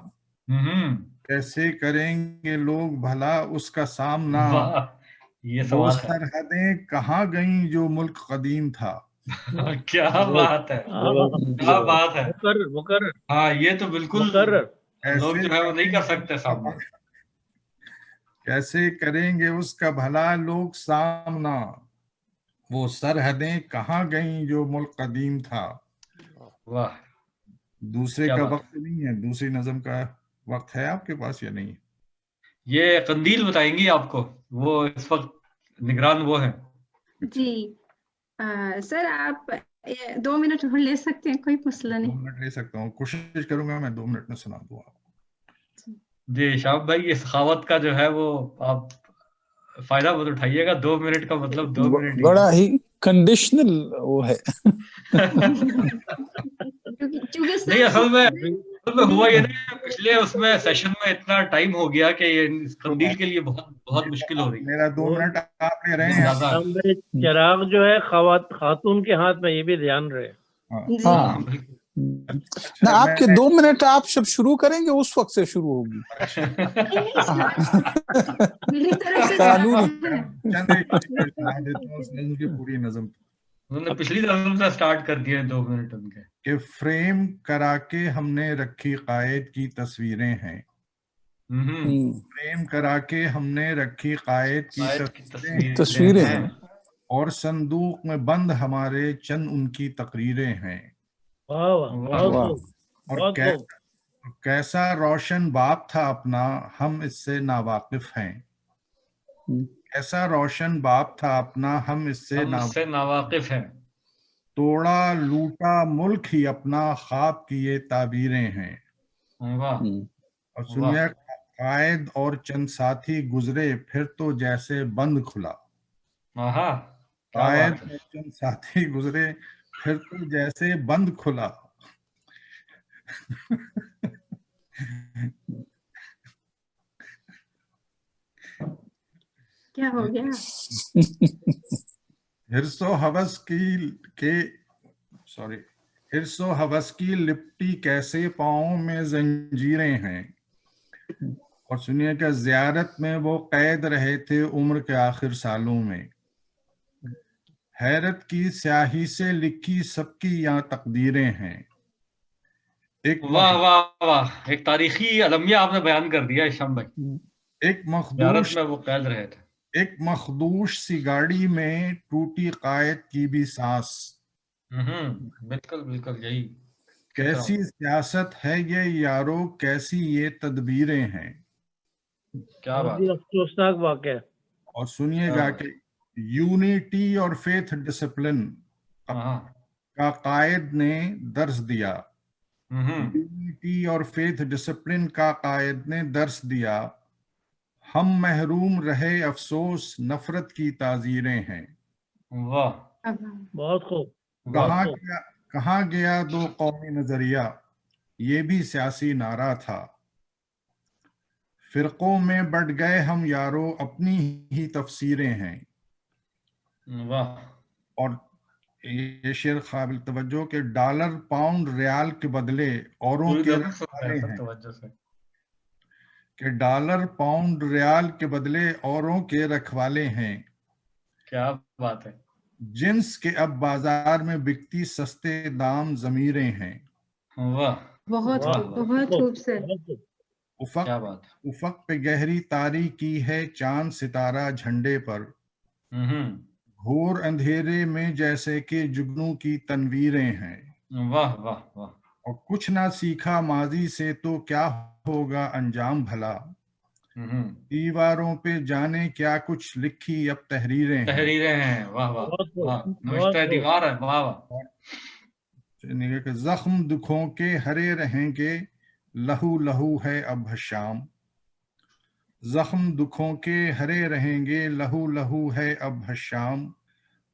کیسے کریں گے لوگ بھلا اس کا سامنا. وہ سرحدیں کہاں گئیں جو ملک قدیم تھا. کیا بات ہے. کیا بات ہے. مقرر. ہاں یہ تو بالکل لوگ جو ہے وہ نہیں کر سکتے سامنا. کیسے کریں گے اس کا بھلا لوگ سامنا. وہ سرحدیں کہاں گئیں جو ملک قدیم تھا. واہ. دوسرے کا وقت نہیں ہے. دوسری نظم کا وقت ہے آپ کے پاس یا نہیں؟ یہ قندیل بتائیں گی آپ کو. وہ اس وقت نگران وہ ہیں. جی سر آپ 2 منٹ اور لے سکتے ہیں. کوئی مسئلہ نہیں. 2 منٹ لے سکتا ہوں. کوشش کروں گا میں 2 منٹ میں سنا دوں آپ. جی شاہب بھائی یہ سخاوت کا جو ہے وہ آپ فائدہ مت اٹھائیے گا. 2 منٹ کا مطلب 2 منٹ بڑا ہی کنڈیشنل وہ ہے. نہیں اصل میں ہوا یہ نہیں. پچھلے اس میں سیشن میں اتنا ٹائم ہو گیا کہ یہ قندیل کے لیے بہت مشکل ہو رہی ہے. میرا 2 منٹ آپ لے رہے ہیں. چراغ جو ہے خاتون کے ہاتھ میں, یہ بھی دھیان رہے. ہاں نہ آپ کے 2 منٹ آپ جب شروع کریں گے اس وقت سے شروع ہوگی. پوری نظم انہوں نے پچھلی نظم سے سٹارٹ کر دیا 2 منٹ ان کے. کہ فریم کرا کے ہم نے رکھی قائد کی تصویریں ہیں. فریم کرا کے ہم نے رکھی قائد کی تصویریں ہیں. اور صندوق میں بند ہمارے چند ان کی تقریریں ہیں. واہ واہ بہت خوب اور بہت خوب. کیسا روشن باپ تھا اپنا ہم اس سے ناواقف ہیں. کیسا روشن باپ تھا اپنا ہم اس سے ناواقف ہیں. توڑا لوٹا ملک ہی اپنا خواب کی یہ تعبیریں ہیں. واہ. اور سنیے قائد اور چند ساتھی گزرے پھر تو جیسے بند کھلا. قائد اور چند ساتھی گزرے پھر تو جیسے بند کھلا. کیا ہو گیا؟ حرص و ہوس کی لپٹی کیسے پاؤں میں زنجیریں ہیں. اور سنیے کہ زیارت میں وہ قید رہے تھے عمر کے آخر سالوں میں. حیرت کی سیاہی سے لکھی سب کی یہاں تقدیریں ہیں. واہ واہ واہ، ایک تاریخی المیہ آپ نے بیان کر دیا شام بھائی. ایک زیارت میں وہ قید رہے تھے. ایک مخدوش سی گاڑی میں ٹوٹی قائد کی بھی سانس. بالکل بالکل یہی. کیسی سیاست ہے یہ یارو، کیسی یہ تدبیریں ہیں. کیا بات. افسوسناک واقعہ. اور سنیے گا کہ یونیٹی اور فیتھ ڈسپلن کا قائد نے درس دیا. یونیٹی اور فیتھ ڈسپلن کا قائد نے درس دیا. ہم محروم رہے افسوس نفرت کی تعزیریں ہیں. واہ بہت خوب. کہاں گیا دو قومی نظریہ، یہ بھی سیاسی نعرہ تھا. فرقوں میں بٹ گئے ہم یارو، اپنی ہی تفسیریں ہیں. واہ. اور یہ شعر قابل توجہ کہ ڈالر پاؤنڈ ریال کے بدلے اوروں کے رکھوالے ہیں. کہ ڈالر پاؤنڈ ریال کے بدلے اوروں کے رکھوالے ہیں. کیا بات ہے. جنس کے اب بازار میں بکتی سستے دام ضمیریں ہیں. واہ بہت بہت خوبصورت. افق پہ گہری تاری کی ہے چاند ستارہ جھنڈے پر. گھور اندھیرے میں جیسے کہ جگنوں کی تنویریں ہیں. واہ واہ واہ. اور کچھ نہ سیکھا ماضی سے تو کیا ہوگا انجام بھلا. دیواروں پہ جانے کیا کچھ لکھی اب تحریریں ہیں. واہ واہ واہ. نوشتہ دیوار ہے. واہ واہ. کہ زخم دکھوں کے ہرے رہیں گے، لہو لہو ہے اب شام. زخم دکھوں کے ہرے رہیں گے، لہو لہو ہے اب شام.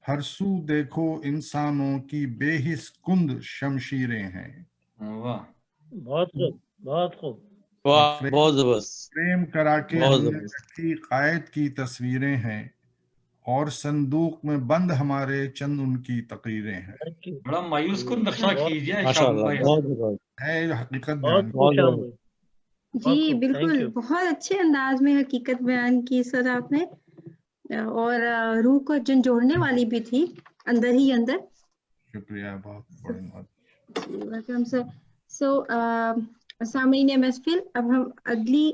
ہر سو دیکھو انسانوں کی بے حس کند شمشیریں ہیں. واہ بہت خوب بہت خوب. بہت زبردست. فریم کرا کے ہم نے رکھی قائد کی تصویریں ہیں، اور صندوق میں بند ہمارے چند ان کی تقریریں ہیں. بڑا مایوس کن نقشہ کھینچ ہے حقیقت. جی بالکل، بہت اچھے انداز میں حقیقت بیان کی سر آپ نے، اور روح کو جھنجھوڑنے والی بھی تھی اندر ہی اندر. شکریہ، بہت بڑی بات. سامعین محفل، اب ہم اگلی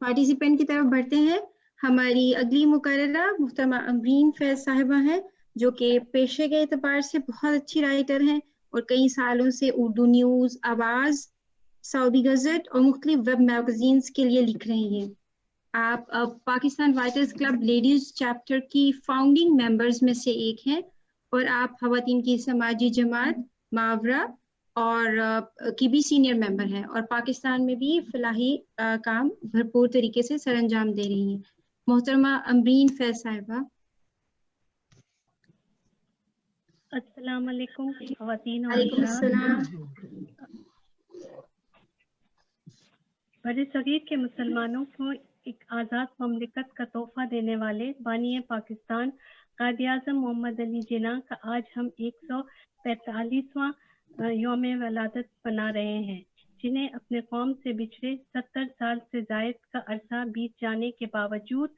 پارٹیسپینٹ کی طرف بڑھتے ہیں. ہماری اگلی مقررہ محترمہ امرین فیض صاحبہ ہیں، جو کہ پیشے کے اعتبار سے بہت اچھی رائٹر ہیں اور کئی سالوں سے اردو نیوز، آواز، سعودی گزٹ اور مختلف ویب میگزینز کے لیے لکھ رہی ہیں. آپ Pakistan Writers club ladies chapter کی فاؤنڈنگ ممبرز میں سے ایک ہیں، اور آپ خواتین کی سماجی جماعت ماورا اور کی بھی سینئر ممبر ہیں، اور پاکستان میں بھی فلاحی کام بھرپور طریقے سے سر انجام دے رہی ہیں. محترمہ امرین فیض صاحبہ. السلام علیکم خواتین اور وعلیکم السلام. بر صغیر کے مسلمانوں کو ایک آزاد مملکت کا تحفہ دینے والے بانی پاکستان قائد اعظم محمد علی جناح کا آج ہم 145واں یوم ولادت منا رہے ہیں، جنہیں اپنے قوم سے بچھڑے 70 سال سے زائد کا عرصہ بیت جانے کے باوجود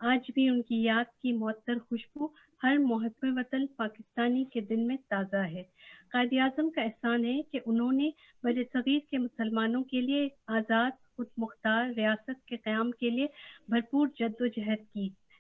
آج بھی ان کی یاد کی معطر خوشبو ہر محب وطن پاکستانی کے دل میں تازہ ہے. قائد اعظم کا احسان ہے کہ انہوں نے بر صغیر کے مسلمانوں کے لیے آزاد خود مختار ریاست کے قیام کے لیے بھرپور جد و جہد کی.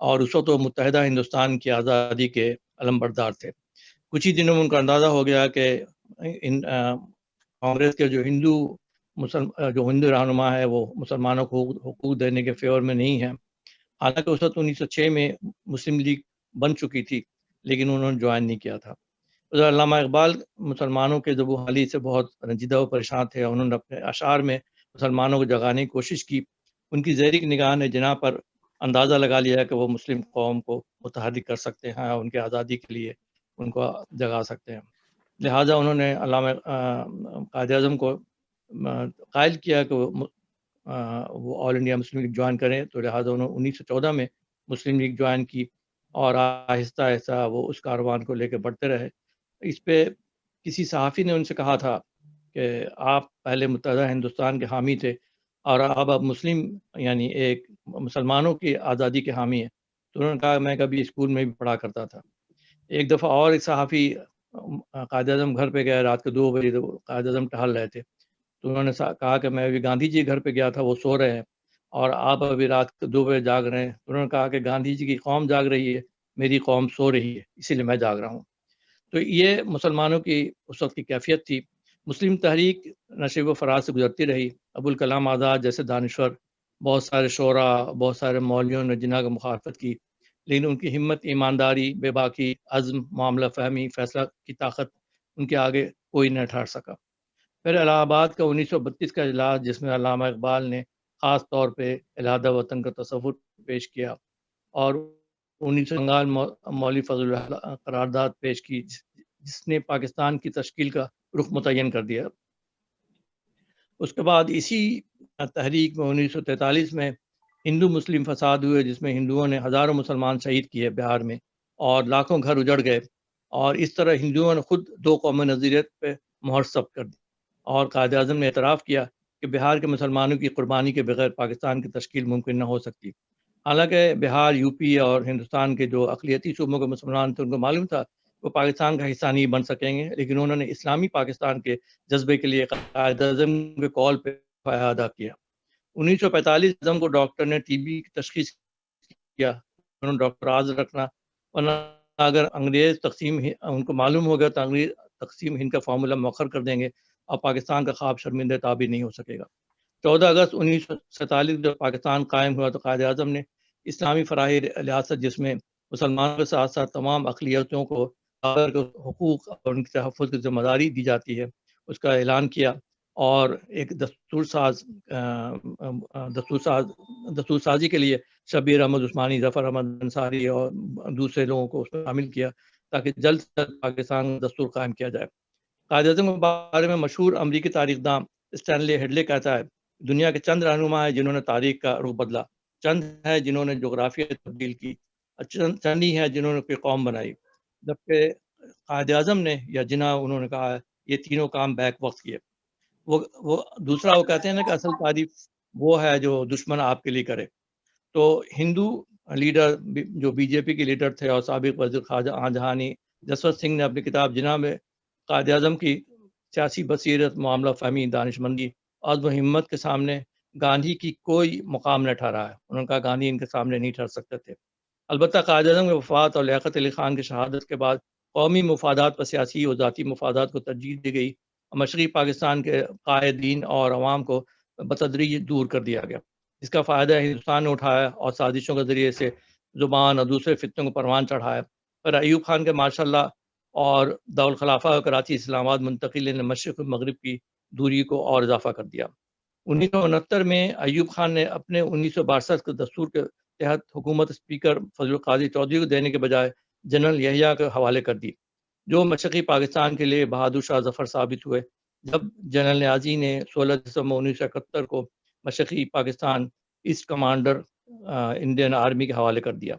اور اس وقت وہ متحدہ ہندوستان کی آزادی کے علم بردار تھے۔ کچھ ہی دنوں میں ان کا اندازہ ہو گیا کہ ان کانگریس کے جو ہندو رہنما ہے وہ مسلمانوں کو حقوق دینے کے فیور میں نہیں ہے۔ حالانکہ اس وقت 1906 میں مسلم لیگ بن چکی تھی، لیکن انہوں نے جوائن نہیں کیا تھا۔ ادھر علامہ اقبال مسلمانوں کے زبو حالی سے بہت رنجیدہ و پریشان تھے۔ انہوں نے اپنے اشعار میں مسلمانوں کو جگانے کی کوشش کی۔ ان کی زہری نگاہ نے جناح پر اندازہ لگا لیا کہ وہ مسلم قوم کو متحرک کر سکتے ہیں اور ان کی آزادی کے لیے ان کو جگا سکتے ہیں۔ لہٰذا انہوں نے علامہ قائد اعظم کو قائل کیا کہ وہ آل انڈیا مسلم لیگ جوائن کریں، تو لہٰذا انہوں نے 1914 میں مسلم لیگ جوائن کی اور آہستہ آہستہ وہ اس کاروان کو لے کے بڑھتے رہے۔ اس پہ کسی صحافی نے ان سے کہا تھا کہ آپ پہلے متحدہ ہندوستان کے حامی تھے اور اب مسلم یعنی ایک مسلمانوں کی آزادی کے حامی ہیں۔ تو انہوں نے کہا میں کبھی اسکول میں بھی پڑھا کرتا تھا۔ ایک دفعہ اور ایک صحافی قائد اعظم گھر پہ گیا رات کے 2 بجے، تو قائد اعظم ٹہل رہے تھے، تو انہوں نے کہا کہ میں ابھی گاندھی جی گھر پہ گیا تھا، وہ سو رہے ہیں اور آپ ابھی رات کے 2 بجے جاگ رہے ہیں۔ انہوں نے کہا کہ گاندھی جی کی قوم جاگ رہی ہے، میری قوم سو رہی ہے، اسی لیے میں جاگ رہا ہوں۔ تو یہ مسلمانوں کی اس وقت کی کیفیت تھی۔ مسلم تحریک نشیب و فراز سے گزرتی رہی۔ ابوالکلام آزاد جیسے دانشور، بہت سارے شعراء، بہت سارے مولویوں نے جناح کی مخالفت کی، لیکن ان کی ہمت، ایمانداری، بے باکی، عزم، معاملہ فہمی، فیصلہ کی طاقت ان کے آگے کوئی نہ ٹھہر سکا۔ پھر الہ آباد کا 1932 کا اجلاس، جس میں علامہ اقبال نے خاص طور پہ الہادہ وطن کا تصور پیش کیا اور 19 بنگال مولوی فضل اللہ قرارداد پیش کی، جس نے پاکستان کی تشکیل کا رخ متعین کر دیا۔ اس کے بعد اسی تحریک میں 1943 میں ہندو مسلم فساد ہوئے، جس میں ہندوؤں نے ہزاروں مسلمان شہید کیے بہار میں اور لاکھوں گھر اجڑ گئے، اور اس طرح ہندوؤں نے خود 2 قومی نظریت پہ مہر ثبت کر دی، اور قائد اعظم نے اعتراف کیا کہ بہار کے مسلمانوں کی قربانی کے بغیر پاکستان کی تشکیل ممکن نہ ہو سکتی۔ حالانکہ بہار، یو پی اور ہندوستان کے جو اقلیتی صوبوں کے مسلمان تھے، ان کو معلوم تھا وہ پاکستان کا حصہ نہیں بن سکیں گے، لیکن انہوں نے اسلامی پاکستان کے جذبے کے لیے قائد اعظم کے کال پہ ادا کیا۔ 1945 اعظم کو ڈاکٹر نے ٹی بی کی تشخیص کیا، انہوں نے ڈاکٹر راز رکھنا، ورنہ اگر انگریز تقسیم ان کو معلوم ہو گیا تو انگریز تقسیم ہند کا فارمولا مؤخر کر دیں گے اور پاکستان کا خواب شرمندہ تعبیر نہیں ہو سکے گا۔ 14 اگست 1947 جب پاکستان قائم ہوا تو قائد اعظم نے اسلامی فراہی ریاست، جس میں مسلمانوں کے ساتھ ساتھ تمام اقلیتوں کو حقوق اور ان کے تحفظ کی ذمہ داری دی جاتی ہے، اس کا اعلان کیا اور ایک دستور سازی کے لیے شبیر احمد عثمانی، ظفر احمد انصاری اور دوسرے لوگوں کو اس میں شامل کیا تاکہ جلد سے جلد پاکستان دستور قائم کیا جائے۔ قائد اعظم کے بارے میں مشہور امریکی تاریخ داں اسٹینلی ہیڈلے کہتا ہے، دنیا کے چند رہنما ہیں جنہوں نے تاریخ کا رخ بدلا، چند ہیں جنہوں نے جغرافیہ تبدیل کی، چند ہی ہیں جنہوں نے کوئی قوم بنائی، جبکہ قائد اعظم نے یا جناح انہوں نے کہا ہے یہ تینوں کام بیک وقت کیے۔ وہ دوسرا وہ کہتے ہیں نا کہ اصل تعریف وہ ہے جو دشمن آپ کے لیے کرے۔ تو ہندو لیڈر جو بی جے پی کے لیڈر تھے اور سابق وزیر خارجہ جہانی جسوت سنگھ نے اپنی کتاب جناح میں قائد اعظم کی سیاسی بصیرت، معاملہ فہمی، دانش مندی، عزم و ہمت کے سامنے گاندھی کی کوئی مقام نہ ٹھہرا ہے۔ انہوں نے کہا گاندھی ان کے سامنے نہیں ٹھہر سکتے تھے۔ البتہ قائد اعظم کی وفات اور لیاقت علی خان کی شہادت کے بعد قومی مفادات پر سیاسی و ذاتی مفادات کو ترجیح دی گئی، مشرقی پاکستان کے قائدین اور عوام کو بتدریج دور کر دیا گیا، جس کا فائدہ ہندوستان نے اٹھایا اور سازشوں کے ذریعے سے زبان اور دوسرے فتنوں کو پروان چڑھایا۔ پر ایوب خان کے ماشاء اللہ اور دارالخلافہ کراچی اسلام آباد منتقلی نے مشرق و مغرب کی دوری کو اور اضافہ کر دیا۔ 1969 میں ایوب خان نے اپنے 1962 کے دستور کے تحت حکومت اسپیکر فضل القادر چودھری کو دینے کے بجائے جنرل یحییٰ کے حوالے کر دی، جو مشرقی پاکستان کے لیے بہادر شاہ ظفر ثابت ہوئے۔ جب جنرل نیازی نے 16 دسمبر 1971 کو مشرقی Pakistan east commander Indian army کے حوالے کر دیا،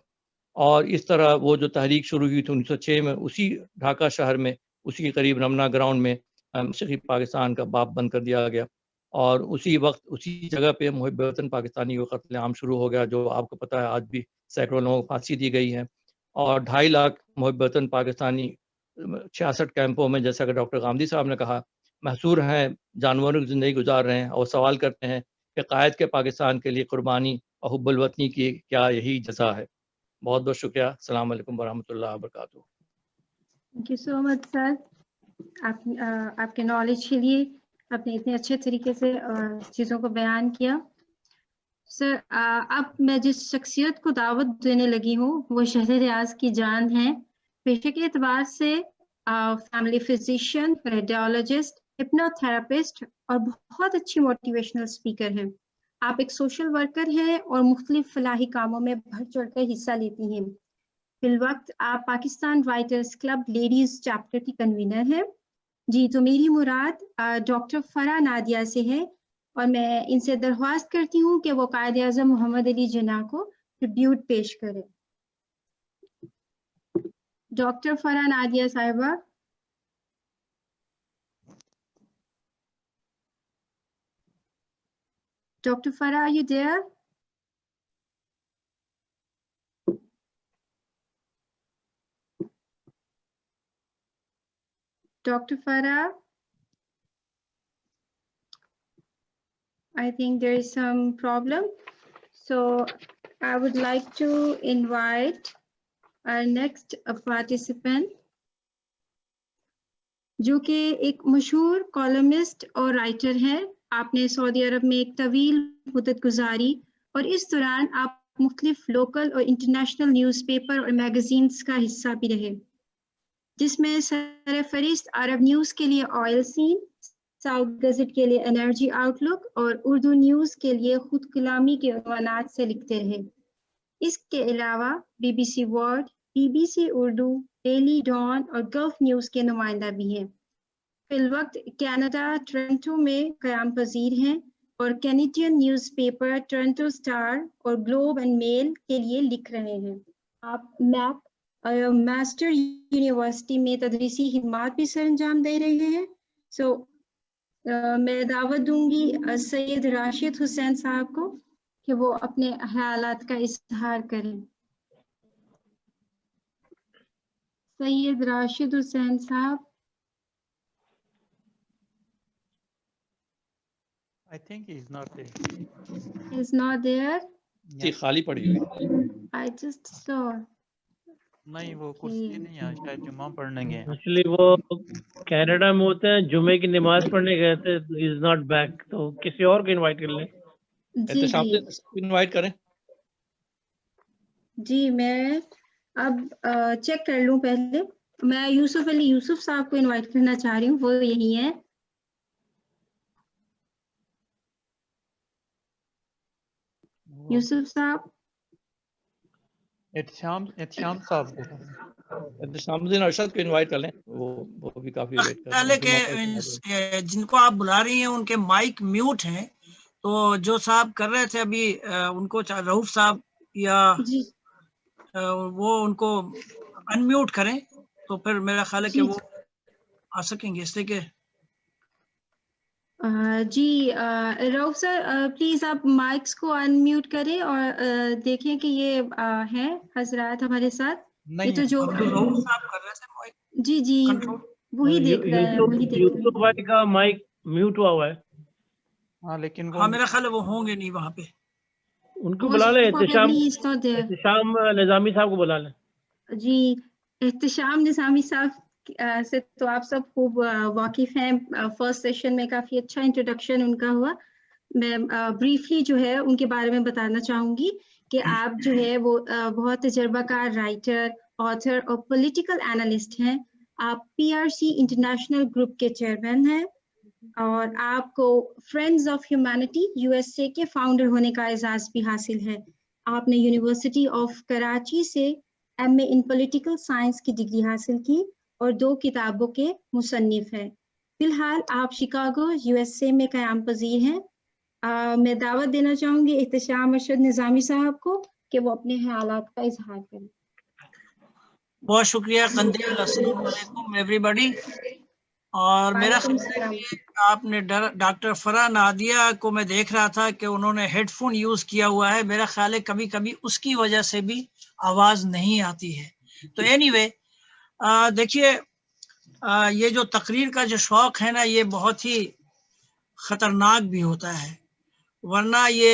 اور اس طرح وہ جو تحریک شروع ہوئی تھی 1906 میں، اسی ڈھاکہ شہر میں، اسی کے قریب رمنا گراؤنڈ میں مشرقی پاکستان کا باب بند کر دیا گیا، اور اسی وقت اسی جگہ پہ محب وطن پاکستانی کو قتل عام شروع ہو گیا، جو آپ کو پتہ ہے آج بھی سینکڑوں لوگوں کو پھانسی دی گئی ہے، اور 2.5 لاکھ محب وطن پاکستانی 66 کیمپوں میں، جیسا کہ ڈاکٹر غامدی صاحب نے کہا، محصور ہیں، جانوروں کی زندگی گزار رہے ہیں، اور سوال کرتے ہیں کہ قائد کے پاکستان کے لیے قربانی اور حب الوطنی کی کیا یہی جزا ہے؟ بہت بہت شکریہ. السلام علیکم ورحمۃ اللہ وبرکاتہ. تھینک یو سو مچ سر، آپ کے نالج کے لیے آپ نے اتنے اچھے طریقے سے چیزوں کو بیان کیا. سر اب میں جس شخصیت کو دعوت دینے لگی ہوں وہ شہر ریاض کی جان ہے. پیشے کے اعتبار سے family physician, radiologist, hypno therapist اور بہت اچھی موٹیویشنل اسپیکر ہیں. آپ ایک سوشل ورکر ہیں اور مختلف فلاحی کاموں میں بڑھ چڑھ کر حصہ لیتی ہیں. فی الوقت آپ Pakistan Writers club ladies chapter کی کنوینر ہیں. جی تو میری مراد ڈاکٹر فرح نادیہ سے ہے اور میں ان سے درخواست کرتی ہوں کہ وہ قائد اعظم محمد علی جناح کو ٹریبیوٹ پیش کریں. ڈاکٹر فرح نادیہ صاحبہ. Dr. Farah, are you there? Dr. Farah? I think there is some problem. So I would like to invite our next participant, جو کہ ایک مشہور کالمسٹ اور رائٹر ہے. آپ نے سعودی عرب میں ایک طویل مدت گزاری اور اس دوران آپ مختلف لوکل اور انٹرنیشنل نیوز پیپر اور میگزینز کا حصہ بھی رہے، جس میں سر فہرست عرب نیوز کے لیے آئل سین، ساؤتھ گزٹ کے لیے انرجی آؤٹ لک اور اردو نیوز کے لیے خود کلامی کے عنوانات سے لکھتے رہے. اس کے علاوہ B B C world, B B C Urdu, daily Dawn اور گلف نیوز کے نمائندہ بھی ہیں. فی الوقت کینیڈا ٹورنٹو میں قیام پذیر ہیں اور Canadian news paper Toronto star اور گلوب اینڈ میل کے لیے لکھ رہے ہیں. آپ ماسٹر یونیورسٹی میں تدریسی خدمات بھی سر انجام دے رہے ہیں. سو میں دعوت دوں گی سید راشد حسین صاحب کو کہ وہ اپنے خیالات کا اظہار کریں. سید راشد حسین صاحب. I think he's not there. He's not there. جی خالی پڑی ہوئی. I just saw. نہیں وہ کرسی نہیں ہے، شاید جمعہ پڑھنے گئے. ایکچولی وہ کینیڈا میں ہوتے ہیں، جمعے کی نماز پڑھنے گئے تھے. Is not back. تو کسی اور کو انوائٹ کر لیں. احتشام سے انوائٹ کریں. جی میں اب چیک کر لوں. پہلے میں یوسف علی یوسف صاحب کو انوائٹ کرنا چاہ رہی ہوں، وہ یہی ہیں. یوسف صاحب. احتشام صاحب احتشام الدین ارشد کو انوائٹ کر لیں، وہ بھی کافی ویٹ کر رہے ہیں. جن کو آپ بلا رہی ہیں ان کے مائک میوٹ ہیں، تو جو صاحب کر رہے تھے ابھی ان کو رؤف صاحب یا وہ ان کو ان میوٹ کریں تو پھر میرا خیال ہے کہ وہ آ سکیں گے. اس لیے کہ جی رؤف سر پلیز آپ مائکس کو ان میوٹ کریں اور دیکھیں کہ یہ ہیں حضرات ہمارے ساتھ. یہ تو جو جی جی وہی دیکھ رہے ہیں، وہی دیکھ رہے ہیں. یوسف بھائی کا مائک میوٹ ہوا ہے. ہاں لیکن میرا خیال ہے وہ ہوں گے نہیں وہاں پہ. ان کو بلا لیں. احتشام نظامی صاحب کو بلا لیں. جی احتشام نظامی صاحب سے تو آپ سب خوب واقف ہیں. فرسٹ سیشن میں کافی اچھا انٹروڈکشن ان کا ہوا. میں بریفلی جو ہے ان کے بارے میں بتانا چاہوں گی کہ آپ جو ہے وہ بہت تجربہ کار رائٹر، آتھر اور پولیٹیکل اینالسٹ ہیں. آپ PRC انٹرنیشنل گروپ کے چیئرمین ہیں اور آپ کو فرینڈز آف ہیومینٹی USA کے فاؤنڈر ہونے کا اعزاز بھی حاصل ہے. آپ نے یونیورسٹی آف کراچی سے MA ان پولیٹیکل سائنس کی ڈگری حاصل کی اور 2 کتابوں کے مصنف ہیں. فی الحال آپ شکاگو USA میں قیام پذیر ہیں. میں دعوت دینا چاہوں گی احتشام ارشد نظامی صاحب کو کہ وہ اپنے خیالات کا اظہار کریں. بہت شکریہ قندیل. السلام علیکم ایوری بڈی. اور میرا خیال ہے کہ آپ نے ڈاکٹر فرح نادیہ کو میں دیکھ رہا تھا کہ انہوں نے ہیڈ فون یوز کیا ہوا ہے. میرا خیال ہے کبھی کبھی اس کی وجہ سے بھی آواز نہیں آتی ہے. تو اینی وے دیکھیے یہ جو تقریر کا جو شوق ہے نا یہ بہت ہی خطرناک بھی ہوتا ہے. ورنہ یہ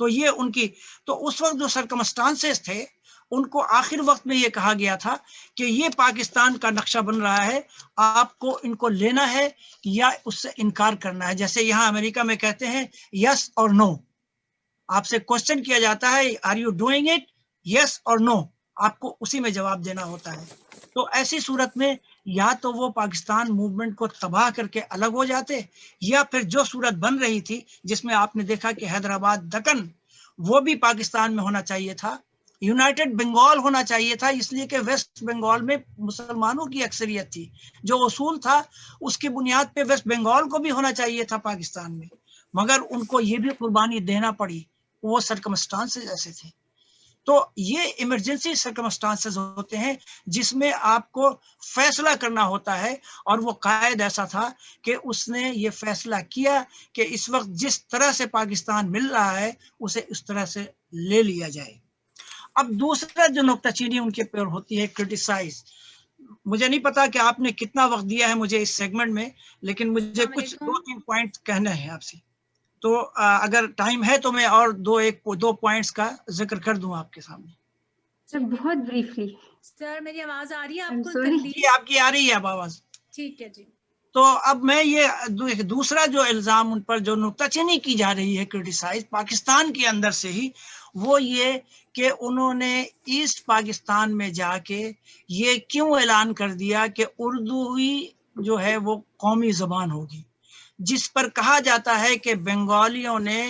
تو یہ ان کی تو اس وقت جو سرکمسٹانسز تھے ان کو آخر وقت میں یہ کہا گیا تھا کہ یہ پاکستان کا نقشہ بن رہا ہے, آپ کو ان کو لینا ہے یا اس سے انکار کرنا ہے. جیسے یہاں امریکہ میں کہتے ہیں یس اور نو, آپ سے کوشچن کیا جاتا ہے آر یو ڈوئنگ اٹ, یس اور نو, آپ کو اسی میں جواب دینا ہوتا ہے. تو ایسی صورت میں یا تو وہ پاکستان موومنٹ کو تباہ کر کے الگ ہو جاتے, یا پھر جو صورت بن رہی تھی جس میں آپ نے دیکھا کہ حیدرآباد دکن وہ بھی پاکستان میں ہونا چاہیے تھا, یونائٹڈ بنگال ہونا چاہیے تھا, اس لیے کہ ویسٹ بنگال میں مسلمانوں کی اکثریت تھی. جو اصول تھا اس کی بنیاد پہ ویسٹ بنگال کو بھی ہونا چاہیے تھا پاکستان میں, مگر ان کو یہ بھی قربانی دینا پڑی, وہ سرکمسٹانسز ایسے تھے. تو یہ ایمرجنسی سرکمسٹانسز ہوتے ہیں جس میں آپ کو فیصلہ کرنا ہوتا ہے, اور وہ قائد ایسا تھا کہ اس نے یہ فیصلہ کیا کہ اس وقت جس طرح سے پاکستان مل رہا ہے اسے اس طرح سے لے لیا جائے. اب دوسرا جو نکتہ چینی ان کے پر ہوتی ہے کرٹیسائز. مجھے نہیں پتا کہ آپ نے کتنا وقت دیا ہے مجھے اس سیگمنٹ میں, لیکن مجھے کچھ 2-3 پوائنٹ کہنا ہے آپ سے. تو اگر ٹائم ہے تو میں اور 2 پوائنٹس کا ذکر کر دوں آپ کے سامنے. سر بہت بریفلی. سر میری آواز آ رہی ہے آپ کو؟ جی آپ کی آ رہی ہے اب آواز. ٹھیک ہے جی. تو اب میں یہ دوسرا جو الزام ان پر جو نکتہ چینی کی جا رہی ہے کرٹیسائز پاکستان کے اندر سے ہی, وہ یہ کہ انہوں نے ایسٹ پاکستان میں جا کے یہ کیوں اعلان کر دیا کہ اردو ہی جو ہے وہ قومی زبان ہوگی, جس پر کہا جاتا ہے کہ بنگالیوں نے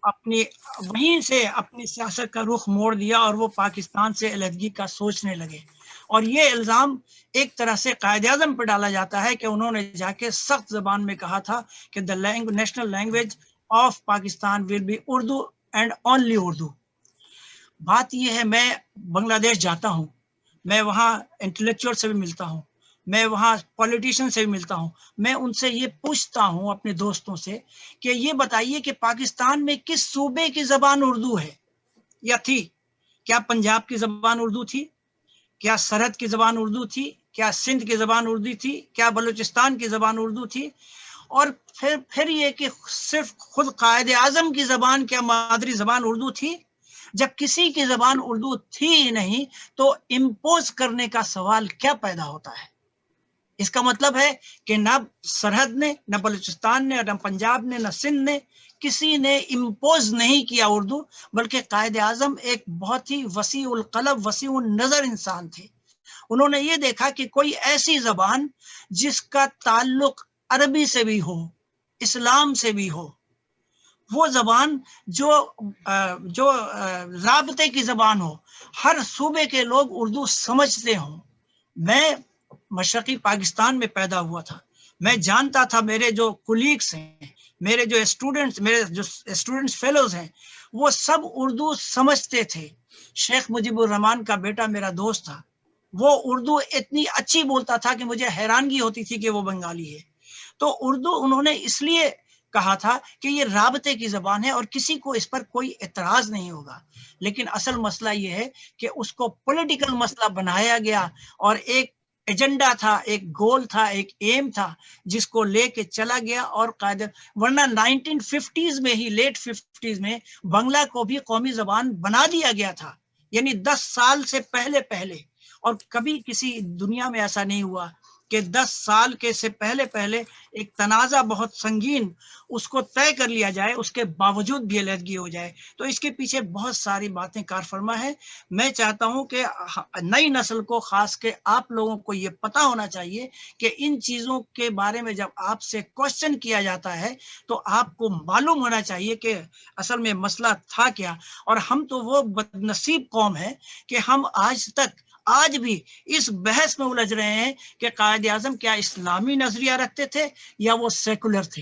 اپنی وہیں سے اپنی سیاست کا رخ موڑ دیا اور وہ پاکستان سے علیحدگی کا سوچنے لگے. اور یہ الزام ایک طرح سے قائد اعظم پر ڈالا جاتا ہے کہ انہوں نے جا کے سخت زبان میں کہا تھا کہ the national language of Pakistan will be Urdu and only Urdu. بات یہ ہے میں بنگلہ دیش جاتا ہوں, میں وہاں انٹلیکچوئل سے بھی ملتا ہوں, میں وہاں پولیٹیشین سے بھی ملتا ہوں, میں ان سے یہ پوچھتا ہوں اپنے دوستوں سے کہ یہ بتائیے کہ پاکستان میں کس صوبے کی زبان اردو ہے یا تھی؟ کیا پنجاب کی زبان اردو تھی؟ کیا سرحد کی زبان اردو تھی؟ کیا سندھ کی زبان اردو تھی؟ کیا بلوچستان کی زبان اردو تھی؟ اور پھر یہ کہ صرف خود قائد اعظم کی زبان کیا مادری زبان اردو تھی؟ جب کسی کی زبان اردو تھی ہی نہیں تو امپوز کرنے کا سوال کیا پیدا ہوتا ہے؟ اس کا مطلب ہے کہ نہ سرحد نے, نہ بلوچستان نے, نہ پنجاب نے, نہ سندھ نے, کسی نے امپوز نہیں کیا اردو, بلکہ قائد اعظم ایک بہت ہی وسیع القلب وسیع النظر انسان تھے. انہوں نے یہ دیکھا کہ کوئی ایسی زبان جس کا تعلق عربی سے بھی ہو, اسلام سے بھی ہو, وہ زبان جو رابطے کی زبان ہو, ہر صوبے کے لوگ اردو سمجھتے ہوں. میں مشرقی پاکستان میں پیدا ہوا تھا, میں جانتا تھا میرے جو کولیگس ہیں, میرے جو اسٹوڈنٹس فیلوز ہیں, وہ سب اردو سمجھتے تھے. شیخ مجیب الرحمان کا بیٹا میرا دوست تھا, وہ اردو اتنی اچھی بولتا تھا کہ مجھے حیرانگی ہوتی تھی کہ وہ بنگالی ہے. تو اردو انہوں نے اس لیے کہا تھا کہ یہ رابطے کی زبان ہے اور کسی کو اس پر کوئی اعتراض نہیں ہوگا. لیکن اصل مسئلہ یہ ہے کہ اس کو پولیٹیکل مسئلہ بنایا گیا اور ایک ایجنڈا تھا, ایک گول تھا, ایک ایم تھا جس کو لے کے چلا گیا. اور ورنہ 1950s میں ہی, لیٹ 50s میں بنگلہ کو بھی قومی زبان بنا دیا گیا تھا, یعنی 10 سال سے پہلے. اور کبھی کسی دنیا میں ایسا نہیں ہوا کہ 10 سال کے سے پہلے ایک تنازع بہت سنگین اس کو طے کر لیا جائے, اس کے باوجود بھی علیحدگی ہو جائے. تو اس کے پیچھے بہت ساری باتیں کار فرما ہے. میں چاہتا ہوں کہ نئی نسل کو, خاص کے آپ لوگوں کو یہ پتا ہونا چاہیے کہ ان چیزوں کے بارے میں جب آپ سے کوشچن کیا جاتا ہے تو آپ کو معلوم ہونا چاہیے کہ اصل میں مسئلہ تھا کیا. اور ہم تو وہ بدنصیب قوم ہے کہ ہم آج بھی اس بحث میں الجھ رہے ہیں کہ قائد اعظم کیا اسلامی نظریہ رکھتے تھے یا وہ سیکولر تھے.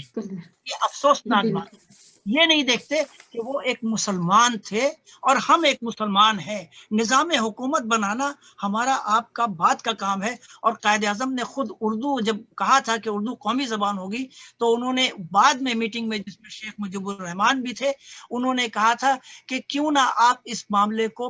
یہ افسوسناک بات ہے. یہ نہیں دیکھتے کہ وہ ایک مسلمان تھے اور ہم ایک مسلمان ہیں. نظام حکومت بنانا ہمارا آپ کا بات کا کام ہے. اور قائد اعظم نے خود اردو جب کہا تھا کہ اردو قومی زبان ہوگی تو انہوں نے بعد میں میٹنگ میں, جس میں شیخ مجیب الرحمان بھی تھے, انہوں نے کہا تھا کہ کیوں نہ آپ اس معاملے کو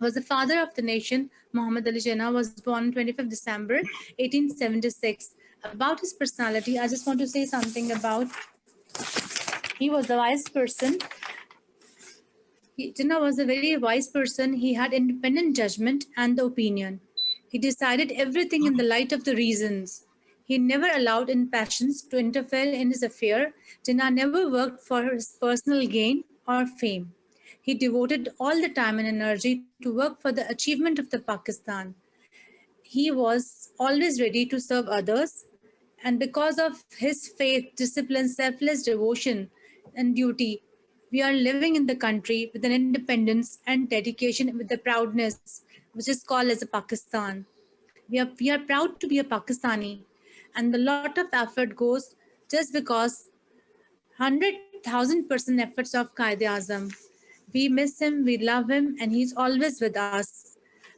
was the father of the nation. Muhammad Ali Jinnah was born on 25th December 1876. About his personality, I just want to say something about, he was a wise person. Jinnah was a very wise person. He had independent judgment and the opinion. He decided everything in the light of the reasons. He never allowed in passions to interfere in his affair. Jinnah never worked for his personal gain or fame. He devoted all the time and energy to work for the achievement of the Pakistan. He was always ready to serve others, and because of his faith, discipline, selfless devotion, and duty, we are living in the country with an independence and dedication, with the proudness which is called as a Pakistan. We are proud to be a Pakistani, and a lot of effort goes just because 100,000% efforts of Qaid Azam. We miss him, we love him, and he's always with us.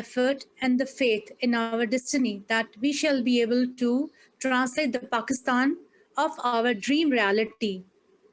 effort and the faith in our destiny that we shall be able to translate the Pakistan of our dream reality."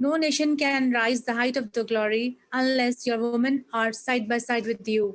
No nation can rise the height of the glory unless your women are side by side with you.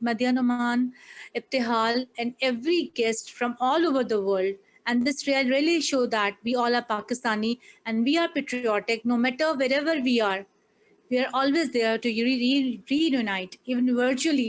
Madhya Numan, Ibtihal, and every guest from all over the world. And this really show that we all are Pakistani and we are patriotic no matter wherever we are. We are always there to reunite, even virtually.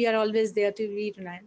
we are always there to reunite.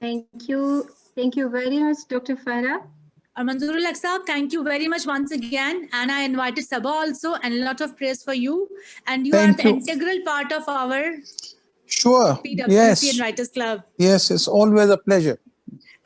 Thank you very much, Dr. Farah. And Manzoorul Haq Sahab, thank you very much once again. And I invited Sabah also, and a lot of praise for you. And you are the integral part of our PWC and Writers Club. Yes, it's always a pleasure.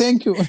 Thank you.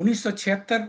1976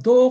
2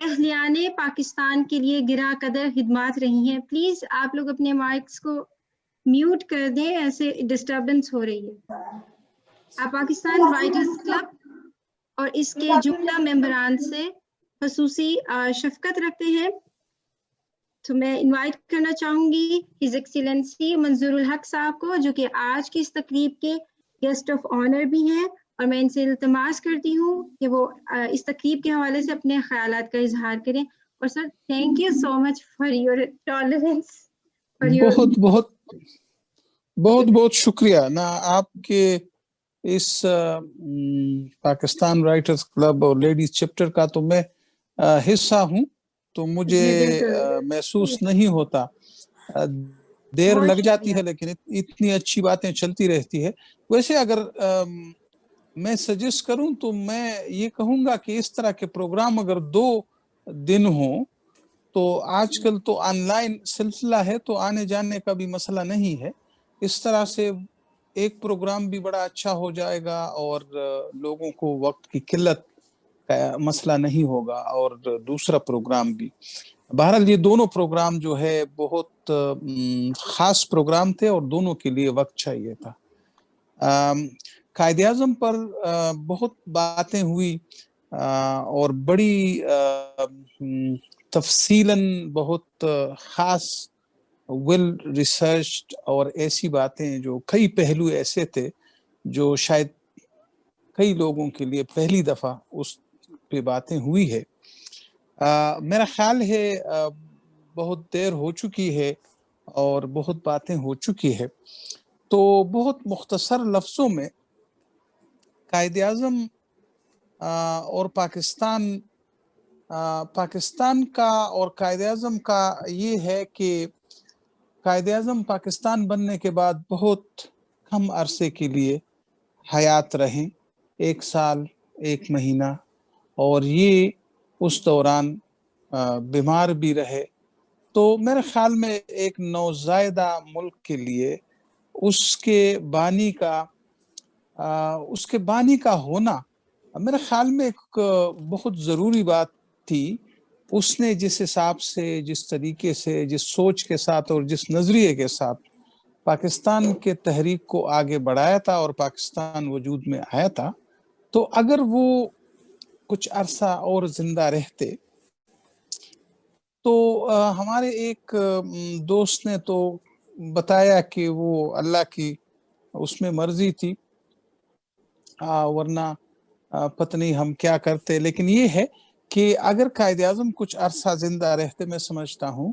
اہلیان Pakistan کے لیے گراں قدر خدمات رہی ہیں. Please آپ لوگ اپنے مائکس کو میوٹ کر دیں, ایسے ڈسٹربنس ہو رہی ہے. پاکستان رائٹرز کلب اور اس کے جملہ ممبران سے خصوصی شفقت رکھتے ہیں. تو میں انوائٹ کرنا چاہوں گی ہز ایکسیلنسی منظور الحق صاحب کو, جو کہ آج کی اس تقریب کے گیسٹ آف آنر بھی ہیں, اور میں ان سے التماس کرتی ہوں کہ وہ اس تقریب کے حوالے سے اپنے خیالات کا اظہار کریں. اور سر thank you so much for your tolerance. بہت بہت بہت بہت شکریہ نا آپ کے اس پاکستان رائٹرز کلب اور لیڈیز چیپٹر کا. تو میں حصہ ہوں تو مجھے محسوس نہیں ہوتا, دیر لگ جاتی ہے لیکن اتنی اچھی باتیں چلتی رہتی ہے. ویسے اگر میں سجیسٹ کروں تو میں یہ کہوں گا کہ اس طرح کے پروگرام اگر 2 دن ہوں تو آج کل تو آن لائن سلسلہ ہے تو آنے جانے کا بھی مسئلہ نہیں ہے. اس طرح سے ایک پروگرام بھی بڑا اچھا ہو جائے گا اور لوگوں کو وقت کی قلت کا مسئلہ نہیں ہوگا, اور دوسرا پروگرام بھی. بہرحال یہ دونوں پروگرام جو ہے بہت خاص پروگرام تھے اور دونوں کے لیے وقت چاہیے تھا. قائد اعظم پر بہت باتیں ہوئی اور بڑی تفصیلاً بہت خاص ویل ریسرچڈ اور ایسی باتیں جو کئی پہلو ایسے تھے جو شاید کئی لوگوں کے لیے پہلی دفعہ اس پہ باتیں ہوئی ہے. میرا خیال ہے بہت دیر ہو چکی ہے اور بہت باتیں ہو چکی ہے, تو بہت مختصر لفظوں میں قائد اعظم اور پاکستان کا اور قائد اعظم کا یہ ہے کہ قائد اعظم پاکستان بننے کے بعد بہت کم عرصے کے لیے حیات رہیں, 1 سال 1 مہینہ, اور یہ اس دوران بیمار بھی رہے. تو میرے خیال میں ایک نوزائیدہ ملک کے لیے اس کے بانی کا ہونا میرے خیال میں ایک بہت ضروری بات تھی. اس نے جس حساب سے, جس طریقے سے, جس سوچ کے ساتھ اور جس نظریے کے ساتھ پاکستان کے تحریک کو آگے بڑھایا تھا اور پاکستان وجود میں آیا تھا, تو اگر وہ کچھ عرصہ اور زندہ رہتے تو ہمارے ایک دوست نے تو بتایا کہ وہ اللہ کی اس میں مرضی تھی, ورنہ پتہ نہیں ہم کیا کرتے. لیکن یہ ہے کہ اگر قائد اعظم کچھ عرصہ زندہ رہتے, میں سمجھتا ہوں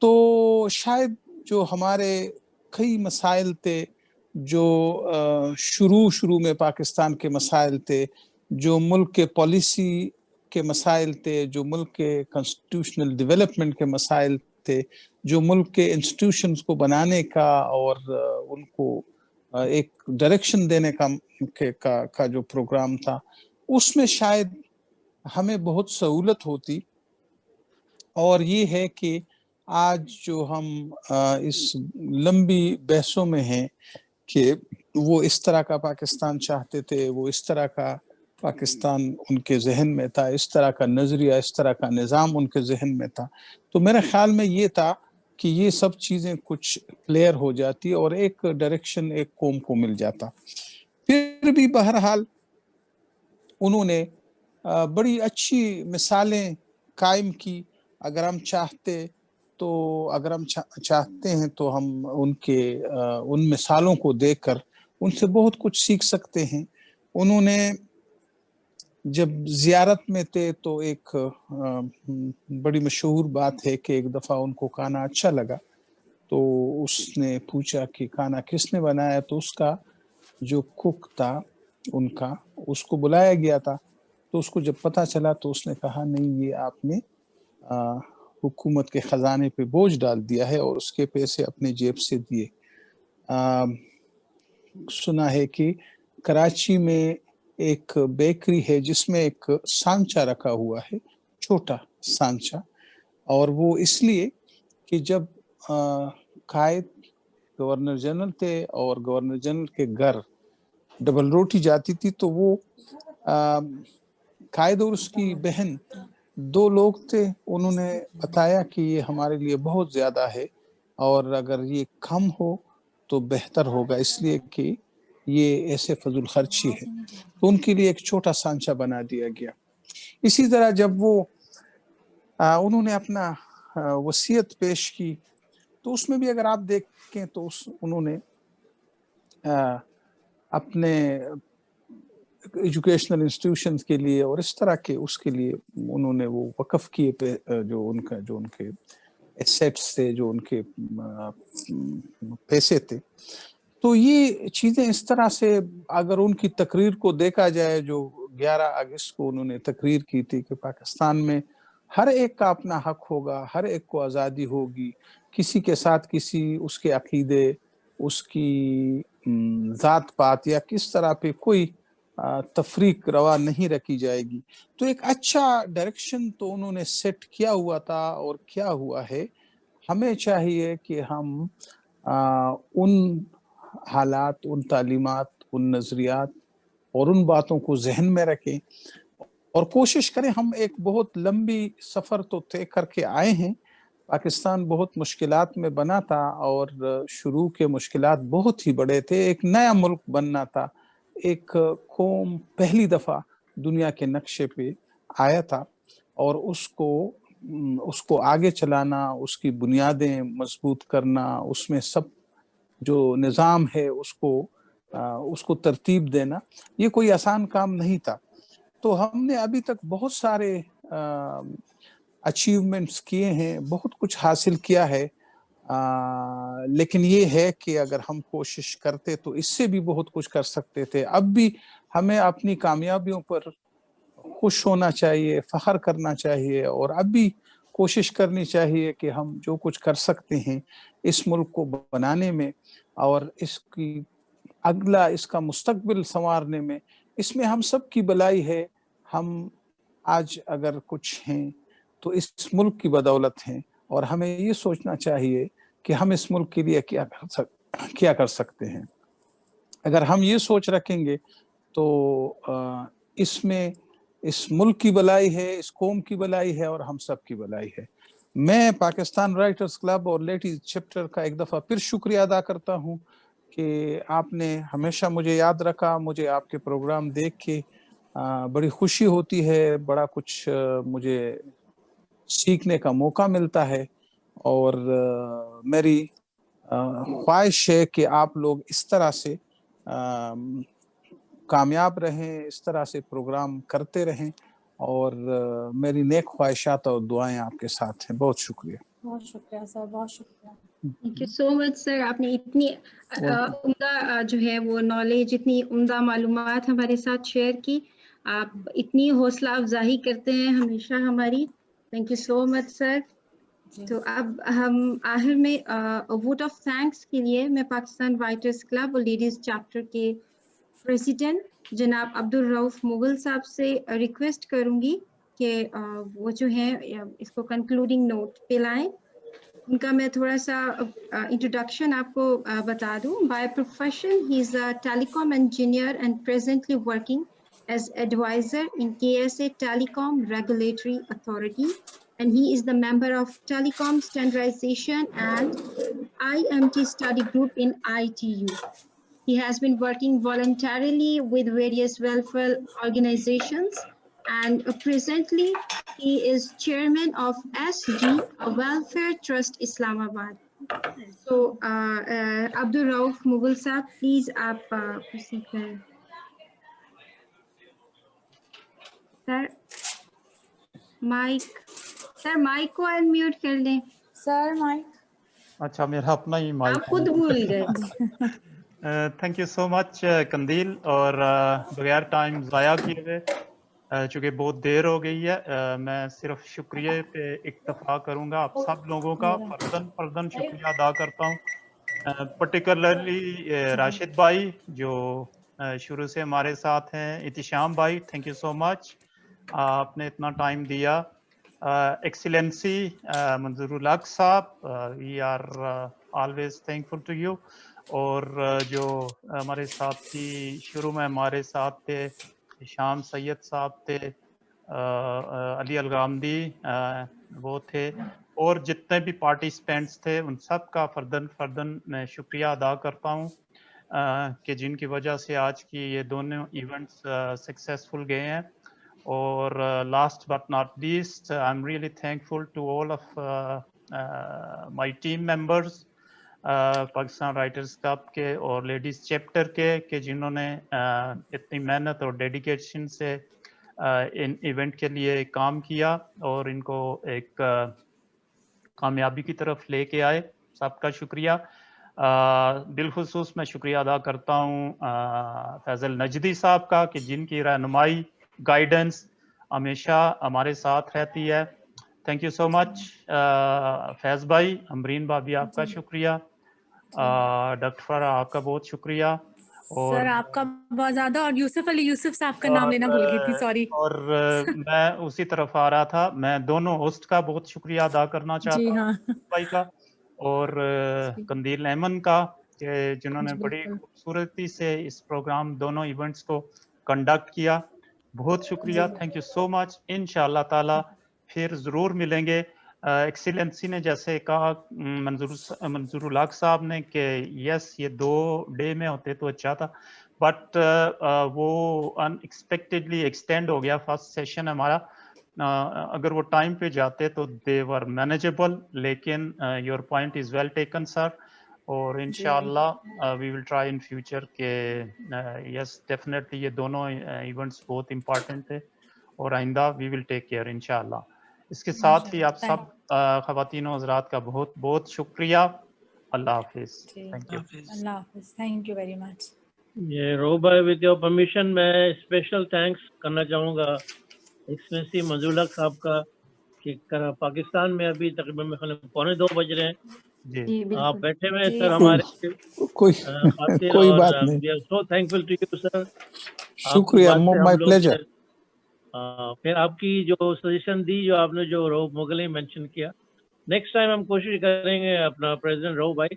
تو شاید جو ہمارے کئی مسائل تھے, جو شروع میں پاکستان کے مسائل تھے, جو ملک کے پالیسی کے مسائل تھے, جو ملک کے کانسٹیٹیوشنل ڈیولپمنٹ کے مسائل تھے, جو ملک کے انسٹیٹیوشنز کو بنانے کا اور ان کو ایک ڈائریکشن دینے کا جو پروگرام تھا, اس میں شاید ہمیں بہت سہولت ہوتی. اور یہ ہے کہ آج جو ہم اس لمبی بحثوں میں ہیں کہ وہ اس طرح کا پاکستان چاہتے تھے, وہ اس طرح کا پاکستان ان کے ذہن میں تھا, اس طرح کا نظریہ, اس طرح کا نظام ان کے ذہن میں تھا, تو میرے خیال میں یہ تھا کہ یہ سب چیزیں کچھ کلیئر ہو جاتی اور ایک ڈائریکشن ایک قوم کو مل جاتا. پھر بھی بہرحال انہوں نے بڑی اچھی مثالیں قائم کی. اگر ہم چاہتے ہیں تو ہم ان مثالوں کو دیکھ کر ان سے بہت کچھ سیکھ سکتے ہیں. انہوں نے جب زیارت میں تھے تو ایک بڑی مشہور بات ہے کہ ایک دفعہ ان کو کھانا اچھا لگا, تو اس نے پوچھا کہ کھانا کس نے بنایا, تو اس کا جو کوک تھا ان کا, اس کو بلایا گیا تھا. تو اس کو جب پتہ چلا تو اس نے کہا نہیں, یہ آپ نے حکومت کے خزانے پہ بوجھ ڈال دیا ہے اور اس کے پیسے اپنے جیب سے دیے. سنا ہے کہ کراچی میں ایک بیکری ہے جس میں ایک سانچہ رکھا ہوا ہے, چھوٹا سانچہ, اور وہ اس لیے کہ جب قائد گورنر جنرل تھے اور گورنر جنرل کے گھر ڈبل روٹی جاتی تھی تو وہ قائد اور اس کی بہن دو لوگ تھے, انہوں نے بتایا کہ یہ ہمارے لیے بہت زیادہ ہے اور اگر یہ کم ہو تو بہتر ہوگا, اس لیے کہ یہ ایسے فضول خرچی ہے. تو ان کے لیے ایک چھوٹا سانچہ بنا دیا گیا. اسی طرح جب وہ انہوں نے اپنا وصیت پیش کی تو اس میں بھی اگر آپ دیکھیں تو انہوں نے اپنے ایجوکیشنل انسٹیٹیوشنز کے لیے اور اس طرح کے اس کے لیے انہوں نے وہ وقف کیے جو ان کے ایسیٹس تھے, جو ان کے پیسے تھے. تو یہ چیزیں اس طرح سے اگر ان کی تقریر کو دیکھا جائے, جو 11 اگست کو انہوں نے تقریر کی تھی کہ پاکستان میں ہر ایک کا اپنا حق ہوگا, ہر ایک کو آزادی ہوگی, کسی کے ساتھ کسی اس کے عقیدے, اس کی ذات پات یا کس طرح پہ کوئی تفریق روا نہیں رکھی جائے گی. تو ایک اچھا ڈائریکشن تو انہوں نے سیٹ کیا ہوا تھا, اور کیا ہوا ہے, ہمیں چاہیے کہ ہم ان حالات, ان تعلیمات, ان نظریات اور ان باتوں کو ذہن میں رکھیں اور کوشش کریں. ہم ایک بہت لمبی سفر تو طے کر کے آئے ہیں. پاکستان بہت مشکلات میں بنا تھا اور شروع کے مشکلات بہت ہی بڑے تھے. ایک نیا ملک بننا تھا, ایک قوم پہلی دفعہ دنیا کے نقشے پہ آیا تھا, اور اس کو آگے چلانا, اس کی بنیادیں مضبوط کرنا, اس میں سب جو نظام ہے اس کو ترتیب دینا, یہ کوئی آسان کام نہیں تھا. تو ہم نے ابھی تک بہت سارے اچیومنٹس کیے ہیں, بہت کچھ حاصل کیا ہے, لیکن یہ ہے کہ اگر ہم کوشش کرتے تو اس سے بھی بہت کچھ کر سکتے تھے. اب بھی ہمیں اپنی کامیابیوں پر خوش ہونا چاہیے, فخر کرنا چاہیے, اور اب بھی کوشش کرنی چاہیے کہ ہم جو کچھ کر سکتے ہیں اس ملک کو بنانے میں اور اس کا مستقبل سنوارنے میں, اس میں ہم سب کی بھلائی ہے. ہم آج اگر کچھ ہیں تو اس ملک کی بدولت ہیں, اور ہمیں یہ سوچنا چاہیے کہ ہم اس ملک کے لیے کیا کر سکتے ہیں. اگر ہم یہ سوچ رکھیں گے تو اس میں اس ملک کی بھلائی ہے, اس قوم کی بھلائی ہے, اور ہم سب کی بھلائی ہے. میں پاکستان رائٹرز کلب اور لیڈیز چیپٹر کا ایک دفعہ پھر شکریہ ادا کرتا ہوں کہ آپ نے ہمیشہ مجھے یاد رکھا. مجھے آپ کے پروگرام دیکھ کے بڑی خوشی ہوتی ہے, بڑا کچھ مجھے سیکھنے کا موقع ملتا ہے, اور میری خواہش ہے کہ آپ لوگ اس طرح سے کامیاب رہیں, اس طرح سے پروگرام کرتے رہیں, اور میری نیک خواہشات اور دعائیں آپ کے ساتھ ہیں. بہت شکریہ. بہت شکریہ سر, بہت شکریہ. تھینک یو سو مچ سر, آپ نے اتنی عمدہ جو ہے وہ نالج, اتنی عمدہ معلومات ہمارے ساتھ شیئر کی. آپ اتنی حوصلہ افزائی کرتے ہیں ہمیشہ ہماری. تھینک یو سو مچ سر. تو اب ہم آخر میں ووٹ آف تھینکس کے لیے میں پاکستان رائٹرز کلب اور لیڈیز چیپٹر کے پریزیڈنٹ جناب عبدالرؤف مغل صاحب سے ریکویسٹ کروں گی کہ وہ جو ہیں اس کو کنکلوڈنگ نوٹ پہ لائیں. ان کا میں تھوڑا سا انٹروڈکشن آپ کو بتا دوں. By profession he is a telecom engineer and presently working as advisor in KSA Telecom Regulatory Authority, and he is the member of Telecom Standardization and IMT Study Group in ITU. He has been working voluntarily with various welfare organizations, and presently he is chairman of SG, a welfare trust Islamabad. So Abdul Rauf Mughal Sahab, please aap proceed karen. Sir mic کو unmute کر لیں. سر mic. اچھا, میرا اپنا ہی mic. آپ خود بھول گئے. تھینک یو سو مچ قندیل. اور بغیر ٹائم ضائع کیے ہوئے, چونکہ بہت دیر ہو گئی ہے, میں صرف شکریہ پہ اکتفا کروں گا. آپ سب لوگوں کا فرداً شکریہ ادا کرتا ہوں, پرٹیکولرلی راشد بھائی جو شروع سے ہمارے ساتھ ہیں, احتشام بھائی تھینک یو سو مچ, آپ نے اتنا ٹائم دیا. ایکسیلنسی منظور الحق صاحب, we are always thankful to you. اور جو ہمارے ساتھی شروع میں ہمارے ساتھ تھے, شام سید صاحب تھے, علی الغامدی وہ تھے، اور جتنے بھی پارٹیسپینٹس تھے ان سب کا فردن میں شکریہ ادا کرتا ہوں کہ جن کی وجہ سے آج کی یہ دونوں ایونٹس سکسیسفل گئے ہیں. اور last but not least I am really thankful to all of my team members Pakistan Writers Club کے اور لیڈیز چیپٹر کے کہ جنہوں نے اتنی محنت اور ڈیڈیکیشن سے ان ایونٹ کے لیے کام کیا اور ان کو ایک کامیابی کی طرف لے کے آئے. سب کا شکریہ. بالخصوص میں شکریہ ادا کرتا ہوں فیضل نجدی صاحب کا کہ جن کی رہنمائی گائیڈنس ہمیشہ ہمارے ساتھ رہتی ہے. تھینک یو سو مچ فیض بھائی. امرین بھابھی آپ کا شکریہ. ڈاکٹر فرا آپ کا بہت شکریہ. اور سر آپ کا بہت زیادہ، اور یوسف علی یوسف صاحب کا نام لینا بھول گئی تھی، سوری. اور میں اسی طرف آ رہا تھا، میں دونوں ہوسٹ کا بہت شکریہ ادا کرنا چاہتا ہوں بھائی کا اور قندیل ایمن کا کہ جنہوں نے بڑی خوبصورتی سے اس پروگرام دونوں ایونٹس کو کنڈکٹ کیا. بہت شکریہ. تھینک یو سو مچ. انشاءاللہ تعالی پھر ضرور ملیں گے. ایکسیلنسی نے جیسے کہا منظور الحق صاحب نے کہ یس یہ 2 ڈے میں ہوتے تو اچھا تھا، بٹ وہ ان ایکسپیکٹڈلی ایکسٹینڈ ہو گیا فرسٹ سیشن ہمارا. اگر وہ ٹائم پہ جاتے تو دے ور مینیجیبل، لیکن your point is well taken sir. اور انشاءاللہ وی ول ٹرائی ان فیوچر کہ یس ڈیفینیٹلی یہ دونوں ایونٹس بہت امپارٹنٹ تھے اور آئندہ وی ول ٹیک کیئر انشاءاللہ. اس کے ساتھ ہی آپ سب خواتین و حضرات کا بہت بہت شکریہ. اللہ حافظ. Thank you. اللہ حافظ. Thank you very much. یہ رو بھائی وتھ یور پرمیشن میں اسپیشل تھینکس کرنا چاہوں گا ایکسلنسی منظور الحق صاحب کا کہ پاکستان میں ابھی تقریباً 2:45 بج رہے ہیں. آپ بیٹھے ہوئے سر ہمارے کوئی بات نہیں. سو تھینکفل ٹو یو سر. شکریہ. مائی پلیجر. پھر آپ کی جو سجیشن دی، جو آپ نے جو رو مغلیں مینشن کیا، نیکسٹ ٹائم ہم کوشش کریں گے اپنا پریزیڈنٹ رو بھائی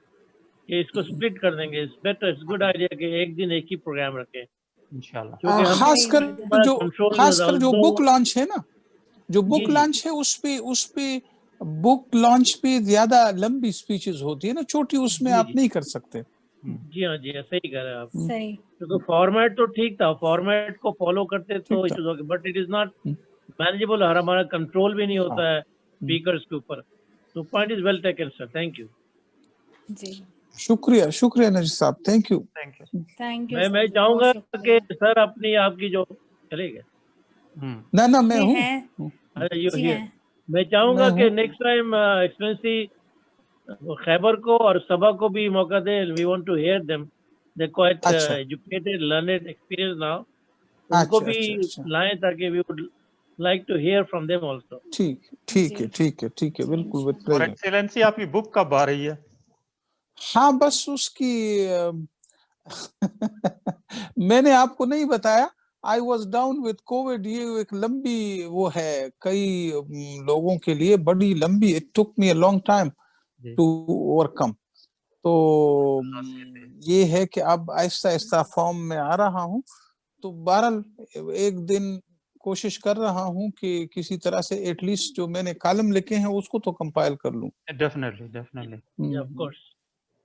کہ اس کو سپلٹ کر دیں گے. It's better, it's good idea کہ ایک دن ایک ہی پروگرام رکھیں انشاءاللہ. خاص کر جو بک لانچ ہے نا، جو بک لانچ ہے اس پہ بک لانچ پہ زیادہ لمبی اسپیچز ہوتی ہے نا، چھوٹی اس میں آپ نہیں کر سکتے. جی ہاں جی صحیح کہہ رہے ہیں آپ. کیونکہ فارمیٹ تو ٹھیک تھا، فارمیٹ کو فالو کرتے تو but it is not manageable. ہمارا کنٹرول بھی نہیں ہوتا ہے اسپیکرز کے اوپر. تو point is well taken sir. Thank you. جی شکریہ. شکریہ نجی صاحب. Thank you. میں چاہوں گا کہ سر اپنی آپ کی جو چلے گئے نہ میں ہوں. میں چاہوں گا کہ نیکسٹ ٹائم ایکسپیرینسی خیبر کو اور صبا کو بھی موقع دیں. We want to hear them. They quite educated learned experience now. ان کو بھی لائیں تاکہ we would like to hear from them also. ٹھیک ہے بالکل. اور ایکسیلنسی آپ کی بک کب آ رہی ہے؟ ہاں بس اس کی میں نے آپ کو نہیں بتایا. I was down with COVID. یہ ایک لمبی وہ ہے کئی لوگوں کے لیے بڑی لمبی. It took me a long time to overcome. تو یہ ہے کہ اب آہستہ آہستہ فارم میں آ رہا ہوں. تو بہرحال ایک دن کوشش کر رہا ہوں کہ کسی طرح سے ایٹ لیسٹ جو میں نے کالم لکھے ہیں اس کو تو کمپائل کر لوں. Definitely. Of course.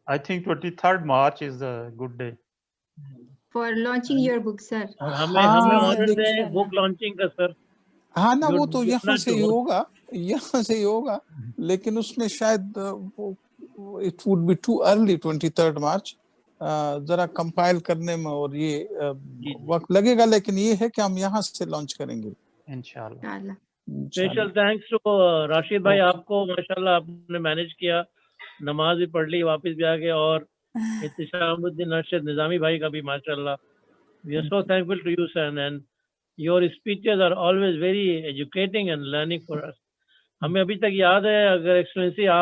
I think 23rd March is a good day for launching your book, sir. ہمیں آنر ہے بک لانچنگ کا سر. ہاں نا وہ تو یہاں سے ہی ہوگا لیکن اس میں شاید it would be too early 23rd March. ذرا کمپائل کرنے میں اور یہ وقت لگے گا، لیکن یہ ہے کہ ہم یہاں سے لانچ کریں گے انشاءاللہ. اسپیشل تھینکس ٹو راشد بھائی. آپ کو ماشاءاللہ آپ نے مینج کیا، نماز بھی پڑھ لی، واپس بھی آ گئے. اور احتشام الدین ارشد نظامی بھائی کا بھی ماشاءاللہ. We are so thankful to you sir and your speeches are always very educating and learning for us. ہمیں ابھی تک یاد ہے، اگر ایکسلنسی آپ